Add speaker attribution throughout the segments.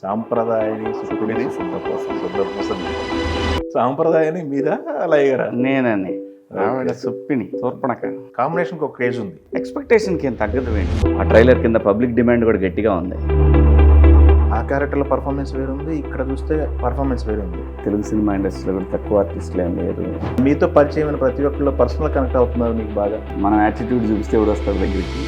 Speaker 1: సాంప్రదాయని సుఖిని శుద్ధపూసని సాంప్రదాయని మీరా లయగరా
Speaker 2: నేనని ఆవిడ సుప్పిని తూర్పణక
Speaker 1: కాంబినేషన్కి ఒక క్రేజ్ ఉంది.
Speaker 2: ఎక్స్పెక్టేషన్కి ఏం తగ్గదు వేండి. ఆ ట్రైలర్ కింద పబ్లిక్ డిమాండ్ కూడా గట్టిగా ఉంది.
Speaker 1: ఆ క్యారెక్టర్ల పర్ఫార్మెన్స్ వేరుంది, ఇక్కడ చూస్తే పర్ఫార్మెన్స్ వేరుంది.
Speaker 2: తెలుగు సినిమా ఇండస్ట్రీలో కూడా తక్కువ ఆర్టిస్టులు ఏం లేరు.
Speaker 1: మీతో పరిచయమైన ప్రతి ఒక్కరిలో పర్సనల్ కనెక్ట్ అవుతున్నారు మీకు బాగా.
Speaker 2: మనం యాటిట్యూడ్ చూపిస్తే ఎవడు వస్తాడు దగ్గరికి.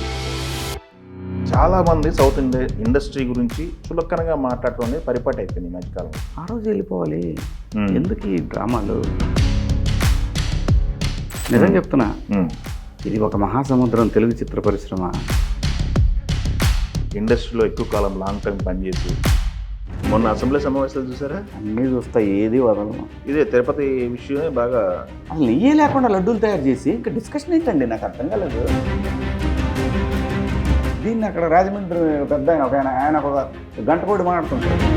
Speaker 1: చాలా మంది సౌత్ ఇండస్ట్రీ గురించి చులకనగా మాట్లాడటం అనేది పరిపాటి అయిపోయింది ఈ మధ్యకాలం.
Speaker 2: ఆ రోజు వెళ్ళిపోవాలి, ఎందుకు ఈ డ్రామాలు? నిజం చెప్తున్నా, ఇది ఒక మహాసముద్రం తెలుగు చిత్ర పరిశ్రమ.
Speaker 1: ఇండస్ట్రీలో ఎక్కువ కాలం లాంగ్ టర్మ్ పనిచేసి మొన్న అసెంబ్లీ సమావేశాలు చూసారా?
Speaker 2: అన్నీ చూస్తా, ఏది వదలను.
Speaker 1: ఇదే తిరుపతి విషయమే బాగా.
Speaker 2: అసలు నెయ్యే లేకుండా లడ్డూలు తయారు చేసి ఇంకా డిస్కషన్ ఏంటండి, నాకు అర్థం కాలేదు. దీన్ని అక్కడ రాజమండ్రి పెద్ద ఆయన ఒక గంట కూడా మాట్లాడుతుంటాడు.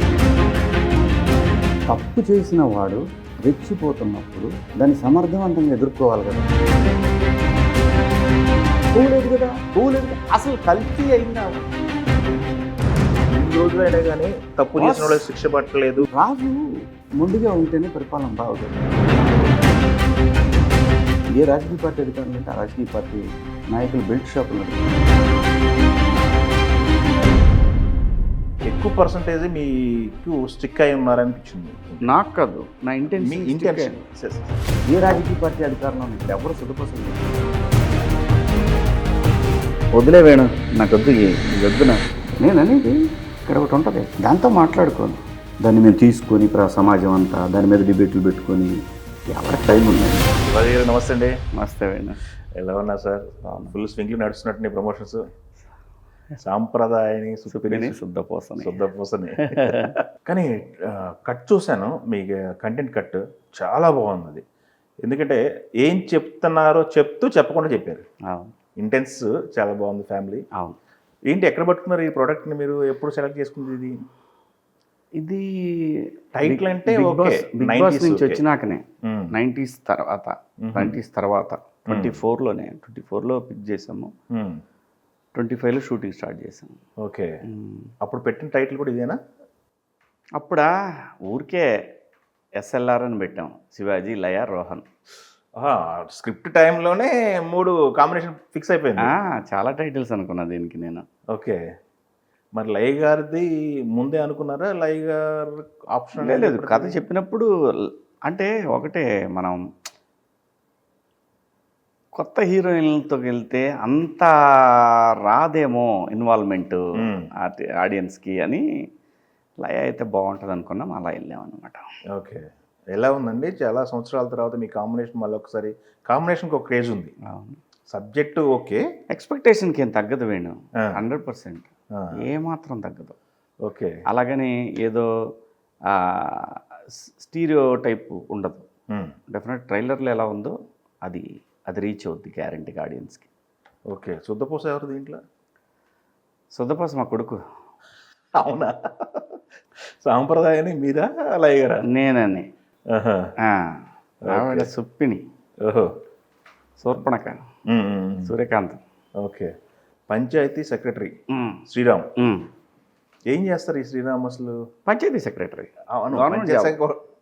Speaker 2: తప్పు చేసిన వాడు రెచ్చిపోతున్నప్పుడు దాన్ని సమర్థవంతంగా ఎదుర్కోవాలి కదా. పోలేదు కదా, అసలు కల్తీ అయిందా?
Speaker 1: ఇన్ని రోజులైనా కానీ తప్పు చేసిన వాళ్ళకి శిక్ష పట్టలేదు.
Speaker 2: రాజు ముందుగా ఉంటేనే పరిపాలన బాగుంటుంది. ఏ రాజకీయ పార్టీ అధికారులు అంటే ఆ రాజకీయ పార్టీ నాయకులు బెల్ట్ షాపులు
Speaker 1: ఎక్కువ పర్సంటేజ్ మీకు స్టిక్ అయి ఉన్నారనిపించింది.
Speaker 2: నాకు కాదు, నా
Speaker 1: మీ ఇంటెన్షన్.
Speaker 2: ఏ రాజకీయ పార్టీ అధికారంలో ఇక్కడ ఎవరు సుఖపోసం వదిలే వేణు, నాకు వద్దు, వద్దున. నేను అనేది ఇక్కడ ఒకటి ఉంటుంది, దాంతో మాట్లాడుకోను. దాన్ని మేము తీసుకొని సమాజం అంతా దాని మీద డిబేట్లు పెట్టుకొని ఎవరికి టైం ఉన్నాయి.
Speaker 1: నమస్తే అండి.
Speaker 2: నమస్తే వేణు,
Speaker 1: ఎలా ఉన్నా సార్? ఫుల్ స్వింగ్లు నడుస్తున్నట్టు ప్రమోషన్స్. సాంప్రదాయని సుఖిని శుద్ధపూసని. కానీ కట్ చూశాను, మీ కంటెంట్ కట్ చాలా బాగుంది అది. ఎందుకంటే ఏం చెప్తున్నారో చెప్తూ చెప్పకుండా చెప్పారు. ఇంటెన్స్ చాలా బాగుంది. ఫ్యామిలీ.
Speaker 2: అవును.
Speaker 1: ఏంటి ఎక్కడ పట్టుకున్నారు ఈ ప్రోడక్ట్ని? మీరు ఎప్పుడు సెలెక్ట్ చేసుకుంది ఇది టైటిల్? అంటే
Speaker 2: బిగ్ బాస్ నుంచి వచ్చినాకనే 90s తర్వాత 24లో పిక్ చేసాము. 25లో షూటింగ్ స్టార్ట్ చేసాము.
Speaker 1: ఓకే. అప్పుడు పెట్టిన టైటిల్ కూడా ఇదేనా?
Speaker 2: అప్పుడా ఊరికే SLR అని పెట్టాం, శివాజీ, లయ, రోహన్.
Speaker 1: స్క్రిప్ట్ టైంలోనే 3 కాంబినేషన్ ఫిక్స్ అయిపోయింది.
Speaker 2: చాలా టైటిల్స్ అనుకున్నా దీనికి నేను.
Speaker 1: ఓకే. మరి లై గారిది ముందే అనుకున్నారా? లై గారు ఆప్షన్
Speaker 2: లేదు, కథ చెప్పినప్పుడు అంటే ఒకటే, మనం కొత్త హీరోయిన్లతో వెళ్తే అంత రాదేమో ఇన్వాల్వ్మెంట్ ఆడియన్స్కి అని, లయ అయితే బాగుంటుంది అనుకున్నాం, అలా వెళ్ళామన్నమాట.
Speaker 1: ఓకే. ఎలా ఉందండి చాలా సంవత్సరాల తర్వాత మీ కాంబినేషన్? మళ్ళీ ఒకసారి కాంబినేషన్కి ఒక క్రేజ్ ఉంది. సబ్జెక్టు ఓకే,
Speaker 2: ఎక్స్పెక్టేషన్కి ఏం తగ్గదు వేణు. 100% ఏమాత్రం తగ్గదు.
Speaker 1: ఓకే.
Speaker 2: అలాగని ఏదో స్టీరియో టైప్ ఉండదు. డెఫినెట్ ట్రైలర్లో ఎలా ఉందో అది రీచ్ అవుద్ది గ్యారంటీగా ఆడియన్స్కి.
Speaker 1: ఓకే. శుద్ధపూస ఎవరు దీంట్లో?
Speaker 2: శుద్ధపూస మా కొడుకు.
Speaker 1: అవునా? సాంప్రదాయాన్ని మీరా లయగరా?
Speaker 2: నేనని ఆవిడ సుప్పిని.
Speaker 1: ఓహో.
Speaker 2: తూర్పణక సూర్యకాంత్.
Speaker 1: ఓకే. పంచాయతీ సెక్రటరీ శ్రీరామ్. ఏం చేస్తారు ఈ శ్రీరామ్ అసలు?
Speaker 2: పంచాయతీ సెక్రటరీ.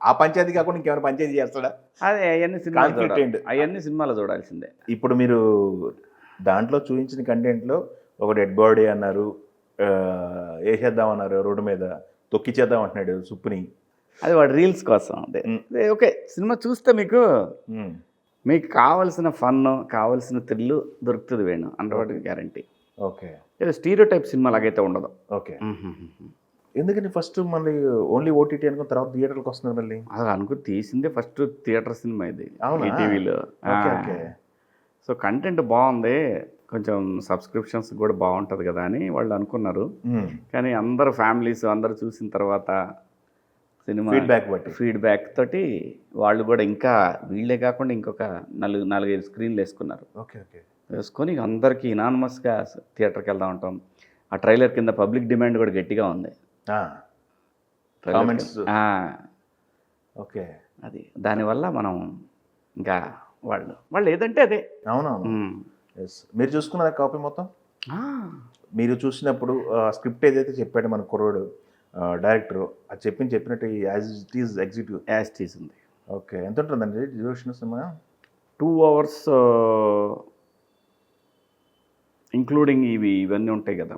Speaker 1: ఆ పంచాయతీ కాకుండా ఇంకేమైనా పంచాయతీ చేస్తాడా?
Speaker 2: అదే అవన్నీ సినిమాలో చూడాల్సిందే.
Speaker 1: ఇప్పుడు మీరు దాంట్లో చూపించిన కంటెంట్లో ఒక డెడ్ బాడీ అన్నారు, వేసేద్దామన్నారు, రోడ్డు మీద తొక్కిచేద్దాం అంటున్నాడు సుప్పుని.
Speaker 2: అది వాడు రీల్స్ కోసం. అదే ఓకే, సినిమా చూస్తే మీకు కావలసిన ఫన్, కావలసిన థ్రిల్ దొరుకుతుంది వేణు, 100% గ్యారంటీ.
Speaker 1: ఓకే.
Speaker 2: ఏదో స్టీరియో టైప్ సినిమా లాగైతే ఉండదు.
Speaker 1: ఓకే. ఎందుకని ఫస్ట్ మళ్ళీ ఓన్లీ ఓటీటీ అనుకున్న తర్వాత థియేటర్కి వస్తున్నారు మళ్ళీ?
Speaker 2: అలా అనుకుని తీసిందే ఫస్ట్ థియేటర్ సినిమా ఇది.
Speaker 1: అవునా?
Speaker 2: టీవీలో. సో కంటెంట్ బాగుంది, కొంచెం సబ్స్క్రిప్షన్స్ కూడా బాగుంటుంది కదా అని వాళ్ళు అనుకున్నారు. కానీ అందరు ఫ్యామిలీస్ అందరు చూసిన తర్వాత సినిమా ఫీడ్బ్యాక్ తోటి వాళ్ళు కూడా ఇంకా వీళ్ళే కాకుండా ఇంకొక 4-5 స్క్రీన్లు వేసుకున్నారు.
Speaker 1: ఓకే. ఓకే. వేసుకొని
Speaker 2: అందరికీ ఇనానమస్గా థియేటర్కి వెళ్దాం ఉంటాం. ఆ ట్రైలర్ కింద పబ్లిక్ డిమాండ్ కూడా గట్టిగా ఉంది.
Speaker 1: ఓకే.
Speaker 2: అది దానివల్ల మనం ఇంకా వాళ్ళు ఏదంటే అదే.
Speaker 1: అవునవును. మీరు చూసుకున్నారా కాపీ మొత్తం? మీరు చూసినప్పుడు స్క్రిప్ట్ ఏదైతే చెప్పాడు మన కుర్రోడు, డైరెక్టర్ అది చెప్పినట్టు యాజ్ ఇట్ ఈజ్ ఎగ్జిక్యూటివ్.
Speaker 2: యాస్టీస్ ఉంది.
Speaker 1: ఓకే, ఎంత ఉంటుందండి డ్యూరేషన్ సినిమా?
Speaker 2: 2 hours ఇంక్లూడింగ్ ఇవన్నీ ఉంటాయి కదా,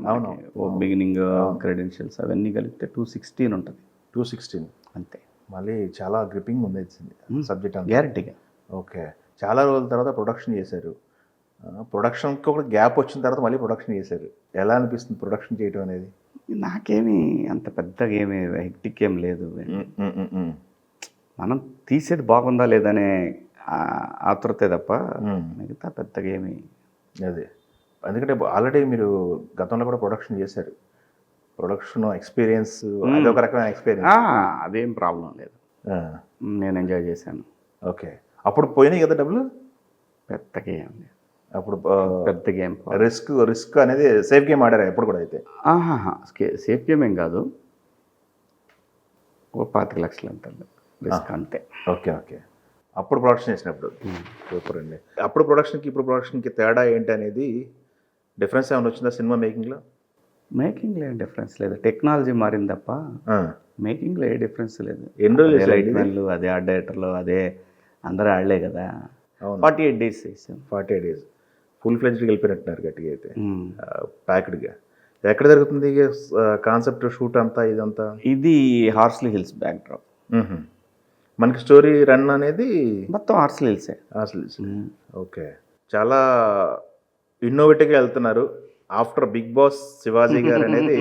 Speaker 2: బిగినింగ్ క్రెడెన్షియల్స్ అవన్నీ కలిపితే 216 ఉంటుంది.
Speaker 1: 216
Speaker 2: అంతే.
Speaker 1: మళ్ళీ చాలా గ్రిప్పింగ్ ఉంది సబ్జెక్ట్ అంతా.
Speaker 2: గ్యారంటీగా.
Speaker 1: ఓకే, చాలా రోజుల తర్వాత ప్రొడక్షన్ చేశారు. ప్రొడక్షన్కి ఒక గ్యాప్ వచ్చిన తర్వాత మళ్ళీ ప్రొడక్షన్ చేశారు. ఎలా అనిపిస్తుంది ప్రొడక్షన్ చేయడం అనేది?
Speaker 2: నాకేమి అంత పెద్దగా ఏమి హెక్టిక్ ఏం లేదు. మనం తీసేది బాగుందా లేదనే ఆతృతే తప్ప మిగతా పెద్దగా ఏమి.
Speaker 1: అదే, ఎందుకంటే ఆల్రెడీ మీరు గతంలో కూడా ప్రొడక్షన్ చేశారు. ప్రొడక్షన్ ఎక్స్పీరియన్స్ అదొక రకమైన ఎక్స్పీరియన్స్.
Speaker 2: అదేం ప్రాబ్లం లేదు, నేను ఎంజాయ్ చేశాను.
Speaker 1: ఓకే, అప్పుడు పోయినాయి కదా డబ్బులు?
Speaker 2: పెద్దగా ఏం లేదు
Speaker 1: అప్పుడు.
Speaker 2: పెద్ద గేమ్
Speaker 1: రిస్క్ అనేది సేఫ్ గేమ్ ఆడారా ఎప్పుడు కూడా? అయితే
Speaker 2: సేఫ్ గేమ్ ఏం కాదు, ఓ 25 లక్షలు అంటారు రిస్క్ అంతే.
Speaker 1: ఓకే ఓకే, అప్పుడు ప్రొడక్షన్ చేసినప్పుడు. సూపర్ అండి. అప్పుడు ప్రొడక్షన్కి ఇప్పుడు ప్రొడక్షన్కి తేడా ఏంటి అనేది, డిఫరెన్స్ ఏమైనా వచ్చిందా సినిమా మేకింగ్లో?
Speaker 2: మేకింగ్లో ఏం డిఫరెన్స్ లేదు, టెక్నాలజీ మారింది తప్ప మేకింగ్లో ఏ డిఫరెన్స్ లేదు.
Speaker 1: ఎన్ని రోజులు
Speaker 2: లైట్ మెన్లు, అదే ఆర్ట్ డైరెక్టర్లు, అదే అందరూ ఆడలే కదా. 48 days చేసాం.
Speaker 1: 48 days ఫుల్ ఫ్లెడ్జ్డ్కి వెళ్ళిపోయినట్టున్నారు గట్టిగా అయితే, ప్యాక్డ్గా. ఎక్కడ జరుగుతుంది కాన్సెప్ట్ షూట్ అంతా ఇదంతా?
Speaker 2: ఇది హార్స్లీ హిల్స్ బ్యాక్ డ్రాప్.
Speaker 1: మనకి స్టోరీ రన్ అనేది
Speaker 2: మొత్తం హార్స్లీ హిల్సే.
Speaker 1: ఓకే, చాలా ఇన్నోవేటివ్గా వెళ్తున్నారు. ఆఫ్టర్ బిగ్ బాస్ శివాజీ గారు అనేది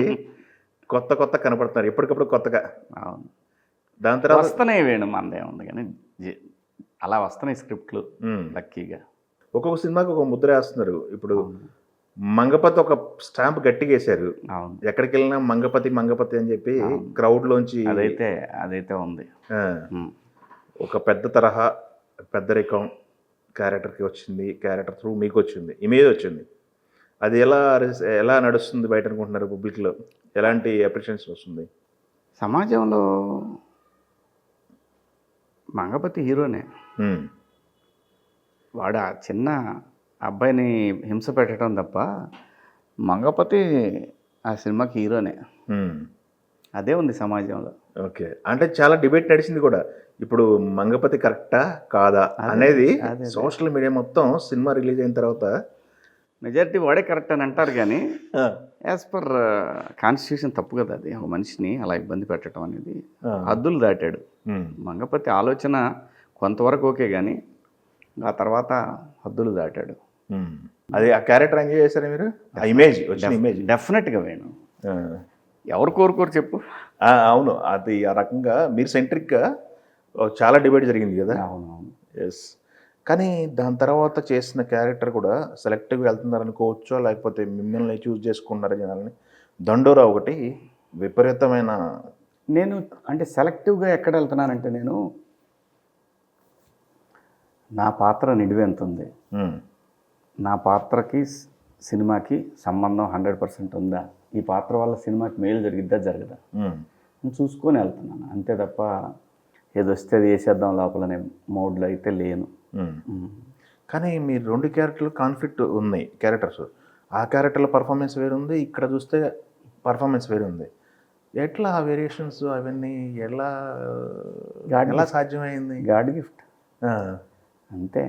Speaker 1: కొత్త కనపడుతున్నారు ఎప్పటికప్పుడు కొత్తగా.
Speaker 2: అవును,
Speaker 1: దాని తర్వాత
Speaker 2: వస్తున్నాయి వేణు మనదే ఉంది కానీ అలా వస్తున్నాయి స్క్రిప్ట్లు లక్కీగా.
Speaker 1: ఒక్కొక్క సినిమాకి ఒక ముద్ర వేస్తున్నారు. ఇప్పుడు మంగపతి ఒక స్టాంప్ గట్టిగా వేశారు.
Speaker 2: అవును,
Speaker 1: ఎక్కడికి వెళ్ళినా మంగపతి అని చెప్పి క్రౌడ్లోంచి
Speaker 2: అదైతే ఉంది.
Speaker 1: ఒక పెద్ద తరహా పెద్దరికం క్యారెక్టర్కి వచ్చింది, క్యారెక్టర్ త్రూ మీకు వచ్చింది, ఇమేజ్ వచ్చింది. అది ఎలా నడుస్తుంది బయట అనుకుంటున్నారు? పబ్లిక్లో ఎలాంటి అప్రిషియేషన్ వస్తుంది?
Speaker 2: సమాజంలో మంగపతి హీరోనే. వాడు ఆ చిన్న అబ్బాయిని హింస పెట్టడం తప్ప మంగపతి ఆ సినిమాకి హీరోనే. అదే ఉంది సమాజంలో.
Speaker 1: ఓకే, అంటే చాలా డిబేట్ నడిచింది కూడా. ఇప్పుడు మంగపతి కరెక్టా కాదా అనేది సోషల్ మీడియా మొత్తం సినిమా రిలీజ్ అయిన తర్వాత
Speaker 2: మెజారిటీ వాడే కరెక్ట్ అని అంటారు కానీ యాజ్ పర్ కాన్స్టిట్యూషన్ తప్పు కదా అది. ఒక మనిషిని అలా ఇబ్బంది పెట్టడం అనేది హద్దులు దాటాడు. మంగపతి ఆలోచన కొంతవరకు ఓకే కానీ ఆ తర్వాత హద్దులు దాటాడు.
Speaker 1: అది ఆ క్యారెక్టర్ ఎంజాయ్ చేశారా మీరు? ఆ ఇమేజ్ వచ్చిన ఇమేజ్
Speaker 2: డెఫినెట్గా వేణు. ఎవరు కోరుకోరు చెప్పు.
Speaker 1: అవును, అది ఆ రకంగా మీరు సెంట్రిక్గా చాలా డిబేట్ జరిగింది కదా.
Speaker 2: అవునవును,
Speaker 1: ఎస్. కానీ దాని తర్వాత చేసిన క్యారెక్టర్ కూడా సెలెక్టివ్గా వెళ్తున్నారు అనుకోవచ్చో, లేకపోతే మిమ్మల్ని చూస్ చేసుకున్నారు జనాలని? దండోరా ఒకటి విపరీతమైన.
Speaker 2: నేను అంటే సెలెక్టివ్గా ఎక్కడ వెళ్తున్నానంటే, నేను నా పాత్ర నిడివి ఎంత ఉంది, నా పాత్రకి సినిమాకి సంబంధం 100% ఉందా, ఈ పాత్ర వల్ల సినిమాకి మేలు జరిగిద్దా జరగదా నేను చూసుకొని వెళ్తున్నాను అంతే తప్ప ఏదో వస్తే అది వేసేద్దాం లోపలనే మోడ్లో అయితే లేను.
Speaker 1: కానీ మీరు 2 క్యారెక్టర్లు కాన్ఫ్లిక్ట్ ఉన్నాయి క్యారెక్టర్స్. ఆ క్యారెక్టర్ల పర్ఫార్మెన్స్ వేరు ఉంది, ఇక్కడ చూస్తే పర్ఫార్మెన్స్ వేరు ఉంది. ఎట్లా ఆ వేరియేషన్స్ అవన్నీ ఎలా సాధ్యమైంది?
Speaker 2: గాడ్ గిఫ్ట్ అంతే.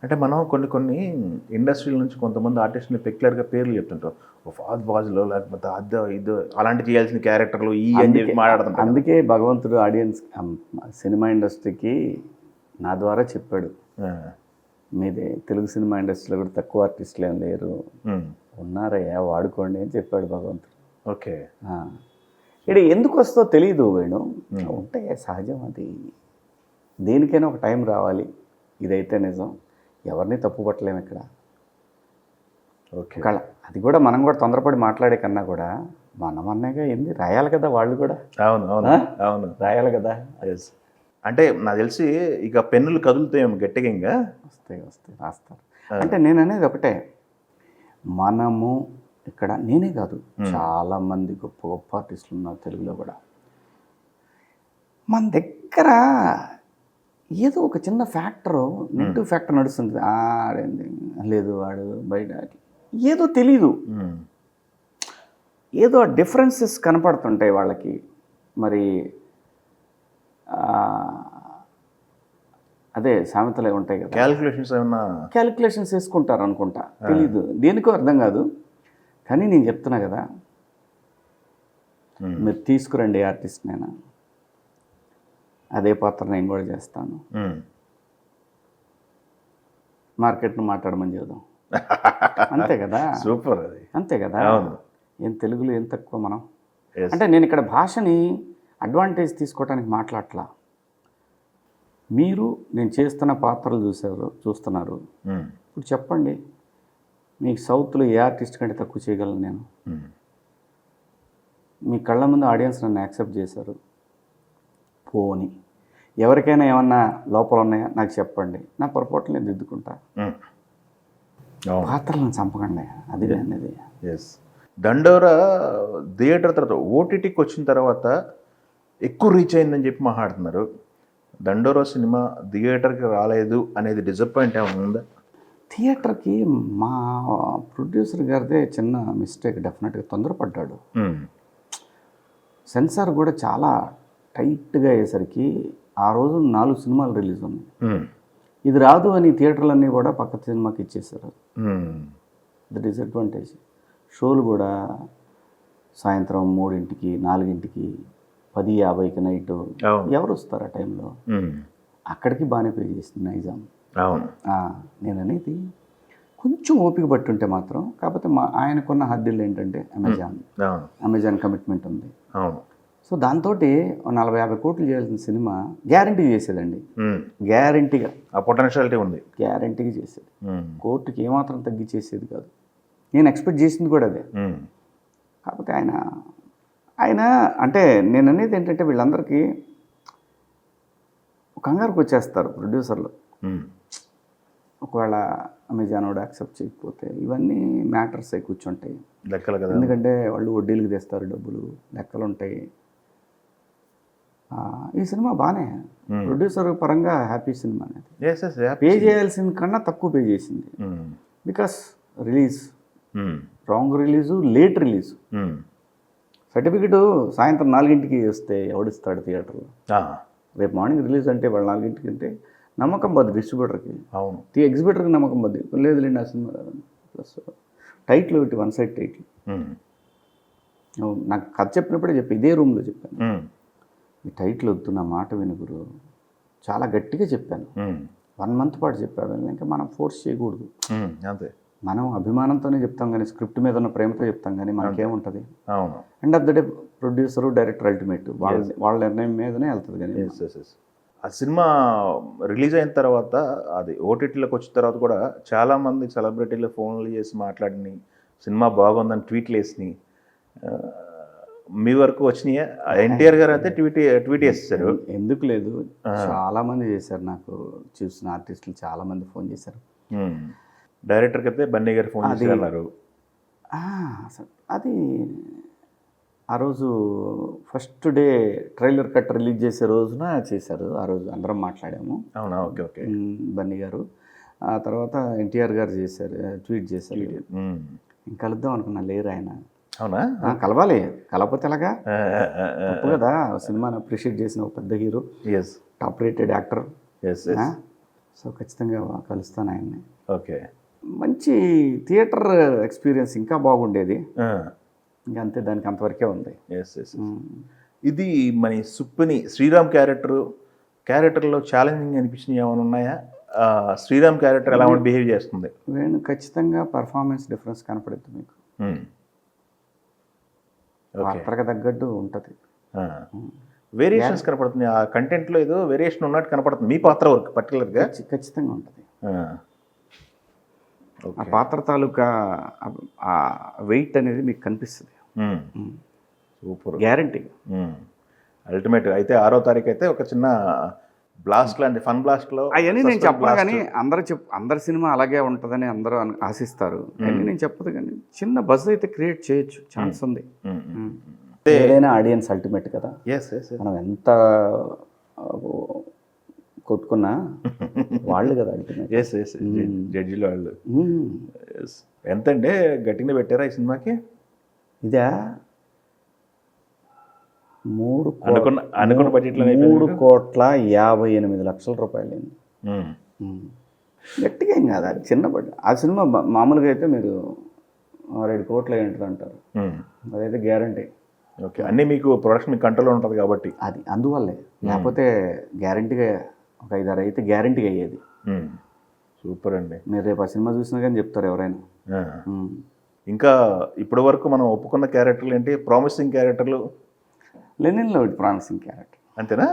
Speaker 1: అంటే మనం కొన్ని ఇండస్ట్రీల నుంచి కొంతమంది ఆర్టిస్టులు పెక్యులర్గా పేర్లు చెప్తుంటారు. ఫాద్ బాజ్లో లేకపోతే అద్దో ఇదో అలాంటి చేయాల్సిన క్యారెక్టర్లు ఈ అని చెప్పి మాట్లాడుతుంటారు.
Speaker 2: అందుకే భగవంతుడు ఆడియన్స్ సినిమా ఇండస్ట్రీకి నా ద్వారా చెప్పాడు, మీది తెలుగు సినిమా ఇండస్ట్రీలో కూడా తక్కువ ఆర్టిస్టులు ఏం లేరు, ఉన్నారయ్యా వాడుకోండి అని చెప్పాడు భగవంతుడు.
Speaker 1: ఓకే,
Speaker 2: ఇక్కడ ఎందుకు వస్తుందో తెలియదు వేణు, ఉంటే సహజం. అది దేనికైనా ఒక టైం రావాలి. ఇదైతే నిజం, ఎవరిని తప్పు పట్టలేము ఇక్కడ.
Speaker 1: ఓకే,
Speaker 2: అది కూడా మనం కూడా తొందరపడి మాట్లాడే కన్నా కూడా మనమన్నాగా ఏంది రాయాలి కదా వాళ్ళు కూడా.
Speaker 1: అవును అవును అవును,
Speaker 2: రాయాలి కదా.
Speaker 1: అంటే నాకు తెలిసి ఇక పెన్నులు కదులుతాయేమో గట్టిగా, ఇంకా
Speaker 2: వస్తాయి రాస్తారు. అంటే నేను అనేది ఒకటే, మనము ఇక్కడ నేనే కాదు చాలామంది గొప్ప గొప్ప ఆర్టిస్టులు ఉన్నారు తెలుగులో కూడా. మన దగ్గర ఏదో ఒక చిన్న ఫ్యాక్టరు నెగిటివ్ ఫ్యాక్టర్ నడుస్తుంది. ఆడింది లేదు వాడు బయట ఏదో తెలీదు, ఏదో డిఫరెన్సెస్ కనపడుతుంటాయి వాళ్ళకి. మరి అదే సామెతలు ఉంటాయి కదా,
Speaker 1: క్యాలిక్యులేషన్స్ ఏమన్నా
Speaker 2: క్యాలిక్యులేషన్స్ వేసుకుంటారు అనుకుంటా, తెలీదు దేనికో అర్థం కాదు. కానీ నేను చెప్తున్నా కదా, మీరు తీసుకురండి ఆర్టిస్ట్, నేను అదే పాత్ర నేను కూడా చేస్తాను, మార్కెట్ను మాట్లాడమని చెబుదాం. అంతే కదా,
Speaker 1: సూపర్ అది.
Speaker 2: అంతే కదా.
Speaker 1: అవును.
Speaker 2: ఏం తెలుగులో ఏం తక్కువ మనం.
Speaker 1: Yes.
Speaker 2: అంటే నేను ఇక్కడ భాషని అడ్వాంటేజ్ తీసుకోవడానికి మాట్లాడట్లా. మీరు నేను చేస్తున్న పాత్రలు చూస్తున్నారు. ఇప్పుడు చెప్పండి, మీకు సౌత్లో ఏ ఆర్టిస్ట్ కంటే తక్కువ చేయగలను నేను? మీ కళ్ళ ముందు ఆడియన్స్ నన్ను యాక్సెప్ట్ చేశారు. పోని ఎవరికైనా ఏమన్నా లోపల ఉన్నాయా నాకు చెప్పండి, నా పొరపాట్లు నేను దిద్దుకుంటా. పాత్రలను చంపకండి, అది అనేది.
Speaker 1: ఎస్. దండోరా థియేటర్ తర్వాత ఓటీటీకి వచ్చిన తర్వాత ఎక్కువ రీచ్ అయిందని చెప్పి మాట్లాడుతున్నారు. దండోరా సినిమా థియేటర్కి రాలేదు అనేది డిసప్పాయింట్ ఏమైనా ఉందా?
Speaker 2: థియేటర్కి మా ప్రొడ్యూసర్ గారిదే చిన్న మిస్టేక్, డెఫినెట్గా తొందరపడ్డాడు. సెన్సార్ కూడా చాలా టైట్గా అయ్యేసరికి ఆ రోజు 4 సినిమాలు రిలీజ్ ఉన్నాయి. ఇది రాదు అని థియేటర్లన్నీ కూడా పక్క సినిమాకి ఇచ్చేసారు. The disadvantage. షోలు కూడా సాయంత్రం 3ంటికి 4ంటికి 10:50కి నైట్ ఎవరు వస్తారు ఆ టైంలో? అక్కడికి బాగానే పే చేసింది నైజాం. నేను అనేది కొంచెం ఓపిక పట్టుంటే మాత్రం. కాకపోతే ఆయనకున్న హద్దులు ఏంటంటే అమెజాన్ కమిట్మెంట్ ఉంది. సో దాంతో 40-50 కోట్లు చేయాల్సిన సినిమా గ్యారంటీ చేసేదండి. గ్యారంటీగా
Speaker 1: ఆ పొటెన్షియాలిటీ ఉంది,
Speaker 2: గ్యారంటీగా చేసేది. కోర్టుకి ఏమాత్రం తగ్గించేసేది కాదు. నేను ఎక్స్పెక్ట్ చేసింది కూడా అదే. కాకపోతే ఆయన అంటే నేను అనేది ఏంటంటే వీళ్ళందరికీ కంగారుకు వచ్చేస్తారు ప్రొడ్యూసర్లు. ఒకవేళ అమెజాన్ వాడు యాక్సెప్ట్ చేయకపోతే ఇవన్నీ మ్యాటర్స్ అయి కూర్చుంటాయి,
Speaker 1: లెక్కలు కదా.
Speaker 2: ఎందుకంటే వాళ్ళు వడ్డీలకు తెస్తారు డబ్బులు, లెక్కలు ఉంటాయి. ఈ సినిమా బాగానే ప్రొడ్యూసర్ పరంగా హ్యాపీ సినిమా అనేది. పే చేయాల్సిన కన్నా తక్కువ పే చేసింది. Because release wrong release, late release. Certificate సాయంత్రం 4ంటికి వస్తే ఎవడిస్తాడు థియేటర్లో? రేపు మార్నింగ్ రిలీజ్ అంటే వాళ్ళు 4ంటికి అంటే నమ్మకం పోద్ది డిస్ట్రిబ్యూటర్కి.
Speaker 1: అవును,
Speaker 2: ఎగ్జిబిటర్కి నమ్మకం పోద్ది. లేదులేండి ఆ సినిమా ప్లస్ టైటిల్ ఒకటి వన్ సైడ్ టైటిల్. నాకు కథ చెప్పినప్పుడే చెప్పి ఇదే రూమ్లో చెప్పాను, ఈ టైటిల్ వద్దు, నా మాట వినుగురు. చాలా గట్టిగా చెప్పాను. 1 మంత్ పాటు చెప్పాను. ఇంకా మనం ఫోర్స్ చేయకూడదు.
Speaker 1: అంతే,
Speaker 2: మనం అభిమానంతోనే చెప్తాం కానీ, స్క్రిప్ట్ మీద ఉన్న ప్రేమతో చెప్తాం కానీ మనకేముంటుంది?
Speaker 1: అవును.
Speaker 2: End of the day producer director ultimate వాళ్ళ నిర్ణయం మీదనే వెళ్తుంది. కానీ
Speaker 1: ఆ సినిమా రిలీజ్ అయిన తర్వాత, అది ఓటీటీలోకి వచ్చిన తర్వాత కూడా చాలామంది సెలబ్రిటీలు ఫోన్లు చేసి మాట్లాడిని, సినిమా బాగుందని ట్వీట్లు వేసినాయి. మీ వరకు వచ్చినాయా? ఎన్టీఆర్ గారు అయితే ట్వీట్ చేస్తారు.
Speaker 2: ఎందుకు లేదు, చాలామంది చేశారు. నాకు చూసిన ఆర్టిస్టులు చాలామంది ఫోన్ చేశారు.
Speaker 1: డైరెక్టర్కి అయితే బన్నీ గారు ఫోన్ చేశారు.
Speaker 2: అది ఆ రోజు first day trailer cut release చేసే రోజున చేశారు. ఆ రోజు అందరం మాట్లాడాము.
Speaker 1: అవునా? Okay okay.
Speaker 2: బన్నీ గారు ఆ తర్వాత ఎన్టీఆర్ గారు చేశారు, ట్వీట్ చేశారు. కలుద్దాం అనుకున్నా, లేరు ఆయన.
Speaker 1: అవునా?
Speaker 2: కలవాలి, కలకపోతే ఎలాగా? తప్పు కదా. సినిమాని అప్రిషియేట్ చేసిన ఒక పెద్ద hero, top rated actor. So ఖచ్చితంగా కలుస్తాను ఆయన్ని.
Speaker 1: ఓకే.
Speaker 2: మంచి థియేటర్ ఎక్స్పీరియన్స్ ఇంకా బాగుండేది. ఇంకా అంతే, దానికి అంతవరకే ఉంది.
Speaker 1: ఇది మన సుప్పిని శ్రీరామ్ క్యారెక్టర్లో ఛాలెంజింగ్ అనిపించినవి ఏమైనా ఉన్నాయా? శ్రీరామ్ క్యారెక్టర్ ఎలా బిహేవ్ చేస్తుంది?
Speaker 2: వేణు ఖచ్చితంగా పర్ఫార్మెన్స్ డిఫరెన్స్ కనపడుతుంది మీకు. పాత్రకు తగ్గట్టు ఉంటుంది.
Speaker 1: వేరియేషన్స్ కనపడుతుంది ఆ కంటెంట్లో, ఏదో వేరియేషన్ ఉన్నట్టు కనపడుతుంది మీ పాత్ర వరకు పర్టికులర్గా.
Speaker 2: ఖచ్చితంగా ఉంటుంది. ఆ పాత్ర తాలూకా ఆ వెయిట్ అనేది మీకు కనిపిస్తుంది.
Speaker 1: Super,
Speaker 2: guarantee.
Speaker 1: అల్టిమేట్. అయితే 6వ తారీఖు అయితే ఒక చిన్న బ్లాస్ట్ లాంటి ఫన్ బ్లాస్ట్లో
Speaker 2: అవన్నీ నేను చెప్పను కానీ అందరి సినిమా అలాగే ఉంటుందని అందరూ ఆశిస్తారు. అవన్నీ నేను చెప్పదు కానీ చిన్న బజ్ అయితే క్రియేట్ చేయొచ్చు, ఛాన్స్ ఉంది. ఏదైనా ఆడియన్స్ అల్టిమేట్ కదా. మనం ఎంత కొట్టుకున్నా వాళ్ళు కదా అల్టిమేట్.
Speaker 1: జడ్జిలు వాళ్ళు. ఎంతంటే గట్టిగా పెట్టారా ఈ సినిమాకి?
Speaker 2: ఇదా
Speaker 1: అనుకున్న బడ్జెట్లో
Speaker 3: 3,58,00,000 గట్టిగా ఏం కాదు, అది చిన్న బడ్జెట్. ఆ సినిమా మామూలుగా అయితే మీరు 6-7 కోట్లు అయి ఉంటుంది అంటారు, అదైతే గ్యారంటీ.
Speaker 1: ఓకే, అన్నీ మీకు ప్రొడక్షన్ మీకు కంట్రోల్లో ఉంటుంది కాబట్టి
Speaker 3: అది అందువల్లే, లేకపోతే గ్యారంటీగా ఒక 5-6 అయితే గ్యారంటీగా అయ్యేది.
Speaker 1: సూపర్ అండి.
Speaker 3: మీరు రేపు ఆ సినిమా చూసినా కానీ చెప్తారు ఎవరైనా.
Speaker 1: ఇంకా ఇప్పటి వరకు మనం ఒప్పుకున్న క్యారెక్టర్లు ఏంటి? ప్రామిసింగ్ క్యారెక్టర్లు.
Speaker 3: లెనిన్లో ప్రామిసింగ్ క్యారెక్టర్
Speaker 1: అంతేనా?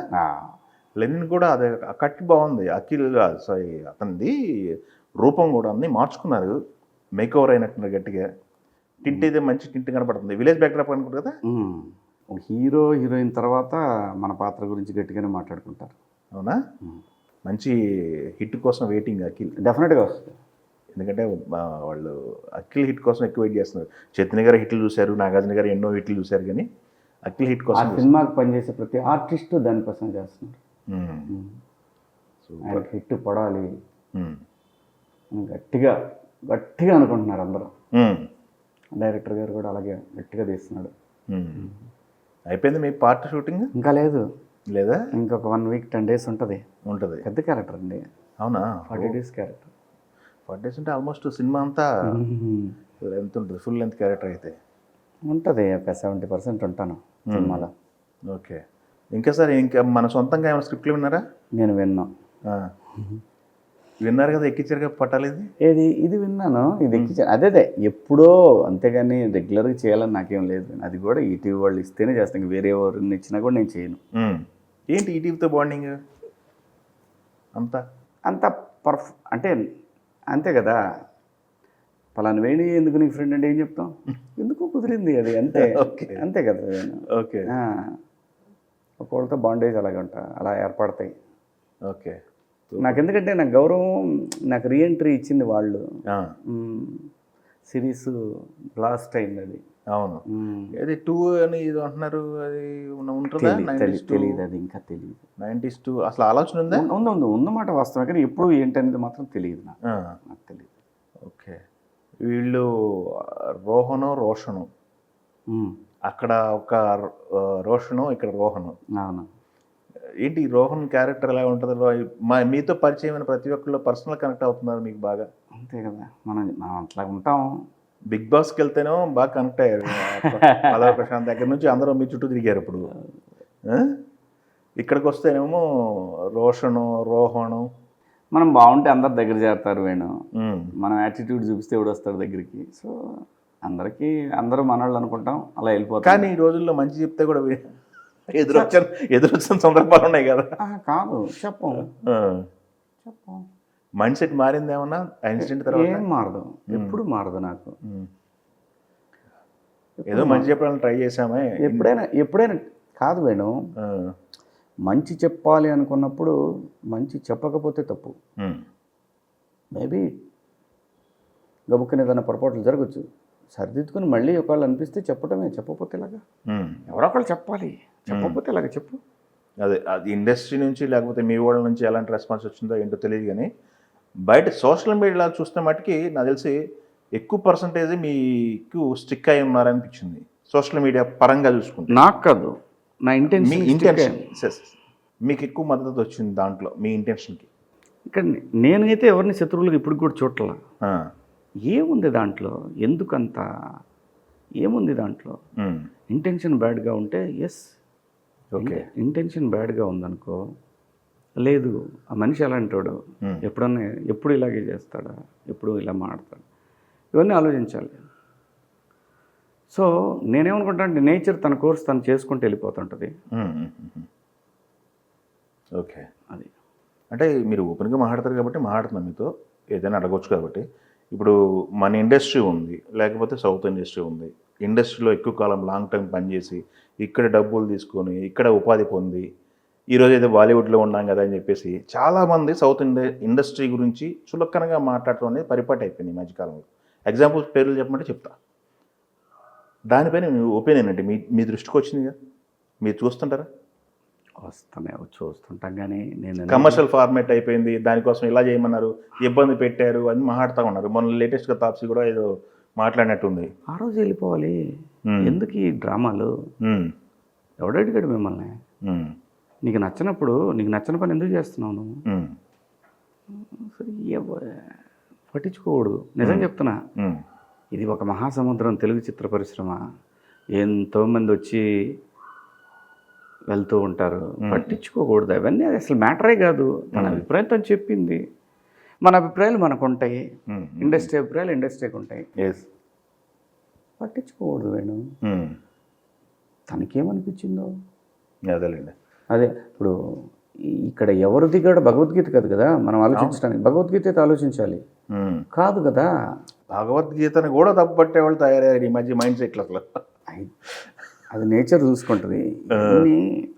Speaker 1: లెనిన్ కూడా అదే కట్ బాగుంది. అఖిల్ సారీ అతనిది రూపం కూడా అన్ని మార్చుకున్నారు, మేక్ ఓవర్ అయినట్టున్నారు గట్టిగా. టింట్ అయితే మంచి టింట్ కనపడుతుంది, విలేజ్ బ్యాక్డ్రాప్ అనుకుంటు కదా.
Speaker 3: హీరో హీరోయిన్ తర్వాత మన పాత్ర గురించి గట్టిగానే మాట్లాడుకుంటారు.
Speaker 1: అవునా? మంచి హిట్ కోసం వెయిటింగ్ అఖిల్.
Speaker 3: డెఫినెట్గా వస్తుంది,
Speaker 1: ఎందుకంటే వాళ్ళు అఖిల్ హిట్ కోసం ఎక్కువ వెయిట్ చేస్తున్నారు. చైతన్య గారు హిట్లు చూశారు, నాగార్జున గారు ఎన్నో హిట్లు చూశారు, కానీ అఖిల్ హిట్ కోసం
Speaker 3: సినిమాకి పనిచేసే ప్రతి ఆర్టిస్ట్ దానికోసం చేస్తున్నారు. ఆయన హిట్ పడాలి గట్టిగా గట్టిగా అనుకుంటున్నారు అందరూ. డైరెక్టర్ గారు కూడా అలాగే గట్టిగా తీస్తున్నాడు.
Speaker 1: అయిపోయింది మీ పార్ట్ షూటింగ్?
Speaker 3: ఇంకా లేదు.
Speaker 1: లేదా?
Speaker 3: ఇంకొక 1 వీక్ 10 days ఉంటుంది. పెద్ద క్యారెక్టర్ అండి.
Speaker 1: అవునా?
Speaker 3: 40 days క్యారెక్టర్.
Speaker 1: 40 days అంటే ఆల్మోస్ట్ సినిమా అంతా ఎంత ఉంటుంది? ఫుల్ లెంత్ క్యారెక్టర్ అయితే
Speaker 3: ఉంటుంది, ఒక 70% ఉంటాను సినిమాలో.
Speaker 1: ఓకే. ఇంకా సార్, ఇంకా మన సొంతంగా ఏమైనా స్క్రిప్ట్లు విన్నారా?
Speaker 3: నేను విన్నా.
Speaker 1: విన్నారు కదా, ఎక్కించారుగా పట్టాలి.
Speaker 3: ఇది విన్నాను, ఇది ఎక్కించాను. అదే ఎప్పుడో, అంతేగాని రెగ్యులర్గా చేయాలని నాకేం లేదు. అది కూడా ఈటీవీ వాళ్ళు ఇస్తేనే చేస్తాను, ఇంక వేరే ఎవరిని ఇచ్చినా కూడా నేను చేయను.
Speaker 1: ఏంటి ఈటీవీతో బాండింగ్
Speaker 3: అంత అంటే అంతే కదా. పలానా వేణి ఎందుకు నీకు ఫ్రెండ్ అంటే ఏం చెప్తాం, ఎందుకు కుదిరింది అది, అంతే. అంతే కదా.
Speaker 1: ఓకే.
Speaker 3: ఒకళ్ళతో బాండేజ్ అలాగే అలా ఏర్పడతాయి.
Speaker 1: ఓకే.
Speaker 3: నాకు ఎందుకంటే నాకు గౌరవం, నాకు రీఎంట్రీ ఇచ్చింది వాళ్ళు. సిరీస్ బ్లాస్ట్ అయింది అది.
Speaker 1: అవును. అది 2 అని ఇది అంటున్నారు, అది ఉంటుందా?
Speaker 3: తెలియదు, అది ఇంకా తెలియదు.
Speaker 1: 90s 2 అసలు ఆలోచన ఉందా?
Speaker 3: ఉందన్నమాట వాస్తవం, కానీ ఎప్పుడు ఏంటనేది మాత్రం తెలియదు నాకు తెలియదు.
Speaker 1: ఓకే. వీళ్ళు రోషను అక్కడ ఒక రోషను, ఇక్కడ రోహను.
Speaker 3: అవును.
Speaker 1: ఏంటి రోహన్ క్యారెక్టర్ ఎలా ఉంటుంది? మీతో పరిచయమైన ప్రతి ఒక్కళ్ళు పర్సనల్ కనెక్ట్ అవుతున్నారు మీకు బాగా.
Speaker 3: అంతే కదా, మనం అట్లా ఉంటాం.
Speaker 1: బిగ్ బాస్కి వెళ్తేనేమో బాగా కనెక్ట్ అయ్యారు. అలా ప్రశాంత్ దగ్గర నుంచి అందరూ మీ చుట్టూ తిరిగారు. ఇప్పుడు ఇక్కడికి వస్తేనేమో రోహను.
Speaker 3: మనం బాగుంటే అందరు దగ్గర చేరుతారు. మనం యాటిట్యూడ్ చూపిస్తే ఎవడు వస్తాడు దగ్గరికి. సో అందరూ మనవాళ్ళు అనుకుంటాం, అలా వెళ్ళిపోతాం.
Speaker 1: కానీ ఈ రోజుల్లో మంచి చెప్తే కూడా ఎదురొచ్చిన సందర్భాలు ఉన్నాయి కదా.
Speaker 3: కాదు, చెప్పం.
Speaker 1: మైండ్ సెట్ మారింది ఏమన్నా ఇన్సిడెంట్ తర్వాత?
Speaker 3: ఏం మారదు, ఎప్పుడు మారదు. నాకు
Speaker 1: ఏదో మంచి చెప్పడానికి ట్రై చేసామే.
Speaker 3: ఎప్పుడైనా కాదు వేణు, మంచి చెప్పాలి అనుకున్నప్పుడు మంచి చెప్పకపోతే తప్పు. మేబీ గబుక్కని ఏదైనా పొరపాట్లు జరగచ్చు, సరిదిద్దుకుని మళ్ళీ ఒకళ్ళు అనిపిస్తే చెప్పటమే. చెప్పకపోతే ఇలాగా ఎవరో ఒకళ్ళు చెప్పాలి, చెప్పకపోతే ఇలాగ చెప్పు.
Speaker 1: అదే అది ఇండస్ట్రీ నుంచి లేకపోతే మీ వాళ్ళ నుంచి ఎలాంటి రెస్పాన్స్ వచ్చిందో ఏంటో తెలియదు, కానీ బయట సోషల్ మీడియాలో చూస్తే మటుకి నాకు తెలిసి ఎక్కువ పర్సంటేజ్ మీకు స్టిక్ అయి ఉన్నారనిపించింది సోషల్ మీడియా పరంగా చూసుకుంటే.
Speaker 3: నాకు కాదు, నా ఇంటెన్షన్.
Speaker 1: మీకు ఎక్కువ మద్దతు వచ్చింది దాంట్లో, మీ ఇంటెన్షన్కి.
Speaker 3: ఇక్కడ నేనైతే ఎవరిని శత్రువులకు ఇప్పుడు కూడా చూడాల. ఏముంది దాంట్లో, ఎందుకంత ఏముంది దాంట్లో? ఇంటెన్షన్ బ్యాడ్గా ఉంటే ఎస్, ఓకే. ఇంటెన్షన్ బ్యాడ్గా ఉందనుకో, లేదు ఆ మనిషి ఎలాంటోడు, ఎప్పుడు ఇలాగే చేస్తాడా, ఎప్పుడు ఇలా మాట్లాడతాడు, ఇవన్నీ ఆలోచించాలి. సో నేనేమనుకుంటా అంటే నేచర్ తన కోర్స్ తను చేసుకుంటూ వెళ్ళిపోతుంటుంది.
Speaker 1: ఓకే. అది అంటే మీరు ఓపెన్గా మాట్లాడతారు కాబట్టి మాట్లాడుతున్నాను, మీతో ఏదైనా అడగవచ్చు కాబట్టి. ఇప్పుడు మన ఇండస్ట్రీ ఉంది, లేకపోతే సౌత్ ఇండస్ట్రీ ఉంది. ఇండస్ట్రీలో ఎక్కువ కాలం లాంగ్ టైం పనిచేసి ఇక్కడ డబ్బులు తీసుకొని ఇక్కడ ఉపాధి పొంది ఈరోజు అయితే బాలీవుడ్లో ఉన్నాం కదా అని చెప్పేసి చాలామంది సౌత్ ఇండస్ట్రీ గురించి చులకనగా మాట్లాడటం అనేది పరిపాటి అయిపోయింది ఈ మధ్యకాలంలో. ఎగ్జాంపుల్ పేర్లు చెప్పమంటే చెప్తా. దానిపైన మీ ఒపీనియన్ అంటే మీ దృష్టికి వచ్చింది కదా, మీరు చూస్తుంటారా?
Speaker 3: చూస్తుంటాం, కానీ నేను
Speaker 1: కమర్షియల్ ఫార్మేట్ అయిపోయింది, దానికోసం ఇలా చేయమన్నారు, ఇబ్బంది పెట్టారు అని మాట్లాడుతూ ఉన్నారు. మొన్న లేటెస్ట్గా తాప్సీ కూడా ఏదో మాట్లాడినట్టుంది.
Speaker 3: ఆ రోజు వెళ్ళిపోవాలి, ఎందుకు ఈ డ్రామాలు? ఎవడు అడిగాడు మిమ్మల్ని? నీకు నచ్చినప్పుడు నీకు నచ్చిన పని ఎందుకు చేస్తున్నావు నువ్వు? సరే పట్టించుకోకూడదు. నిజం చెప్తున్నా, ఇది ఒక మహాసముద్రం తెలుగు చిత్ర పరిశ్రమ. ఎంతోమంది వచ్చి వెళ్తూ ఉంటారు, పట్టించుకోకూడదు. అవన్నీ అసలు మ్యాటరే కాదు. మన అభిప్రాయం తను చెప్పింది, మన అభిప్రాయాలు మనకు ఉంటాయి, ఇండస్ట్రీ అభిప్రాయాలు ఇండస్ట్రీకి ఉంటాయి. పట్టించుకోకూడదు వేణు. తనకేమనిపించిందో
Speaker 1: అదేలేండి.
Speaker 3: అదే ఇప్పుడు ఇక్కడ ఎవరు దిగాడు భగవద్గీత కాదు కదా మనం ఆలోచించడానికి. భగవద్గీత అయితే ఆలోచించాలి కాదు కదా.
Speaker 1: భగవద్గీతను కూడా తప్పుపట్టే వాళ్ళు తయారయ్యారు ఈ మధ్య మైండ్ సెట్లు అసలు.
Speaker 3: అది నేచర్ చూసుకుంటుంది.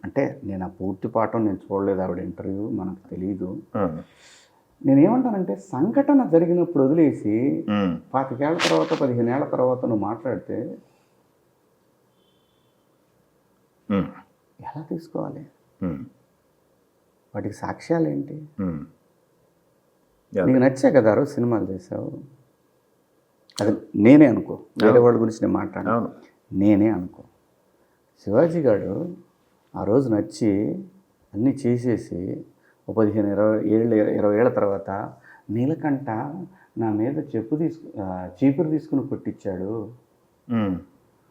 Speaker 3: అంటే నేను ఆ పూర్తి పాఠం నేను చూడలేదు, ఆవిడ ఇంటర్వ్యూ మనకు తెలియదు. నేనేమంటానంటే సంఘటన జరిగినప్పుడు వదిలేసి 25 ఏళ్ల తర్వాత 15 ఏళ్ల తర్వాత నువ్వు మాట్లాడితే ఎలా తీసుకోవాలి? వాటికి సాక్ష్యాలు ఏంటి? నీకు నచ్చే కదా రోజు సినిమాలు చేసావు. అది నేనే అనుకో, వేరే వాళ్ళ గురించి నేను మాట్లాడాను, నేనే అనుకో. శివాజీ గారు ఆ రోజు నచ్చి అన్నీ చేసేసి 15-20 ఏళ్ళ తర్వాత నీలకంఠ నా మీద చీపురు తీసుకుని కొట్టించాడు,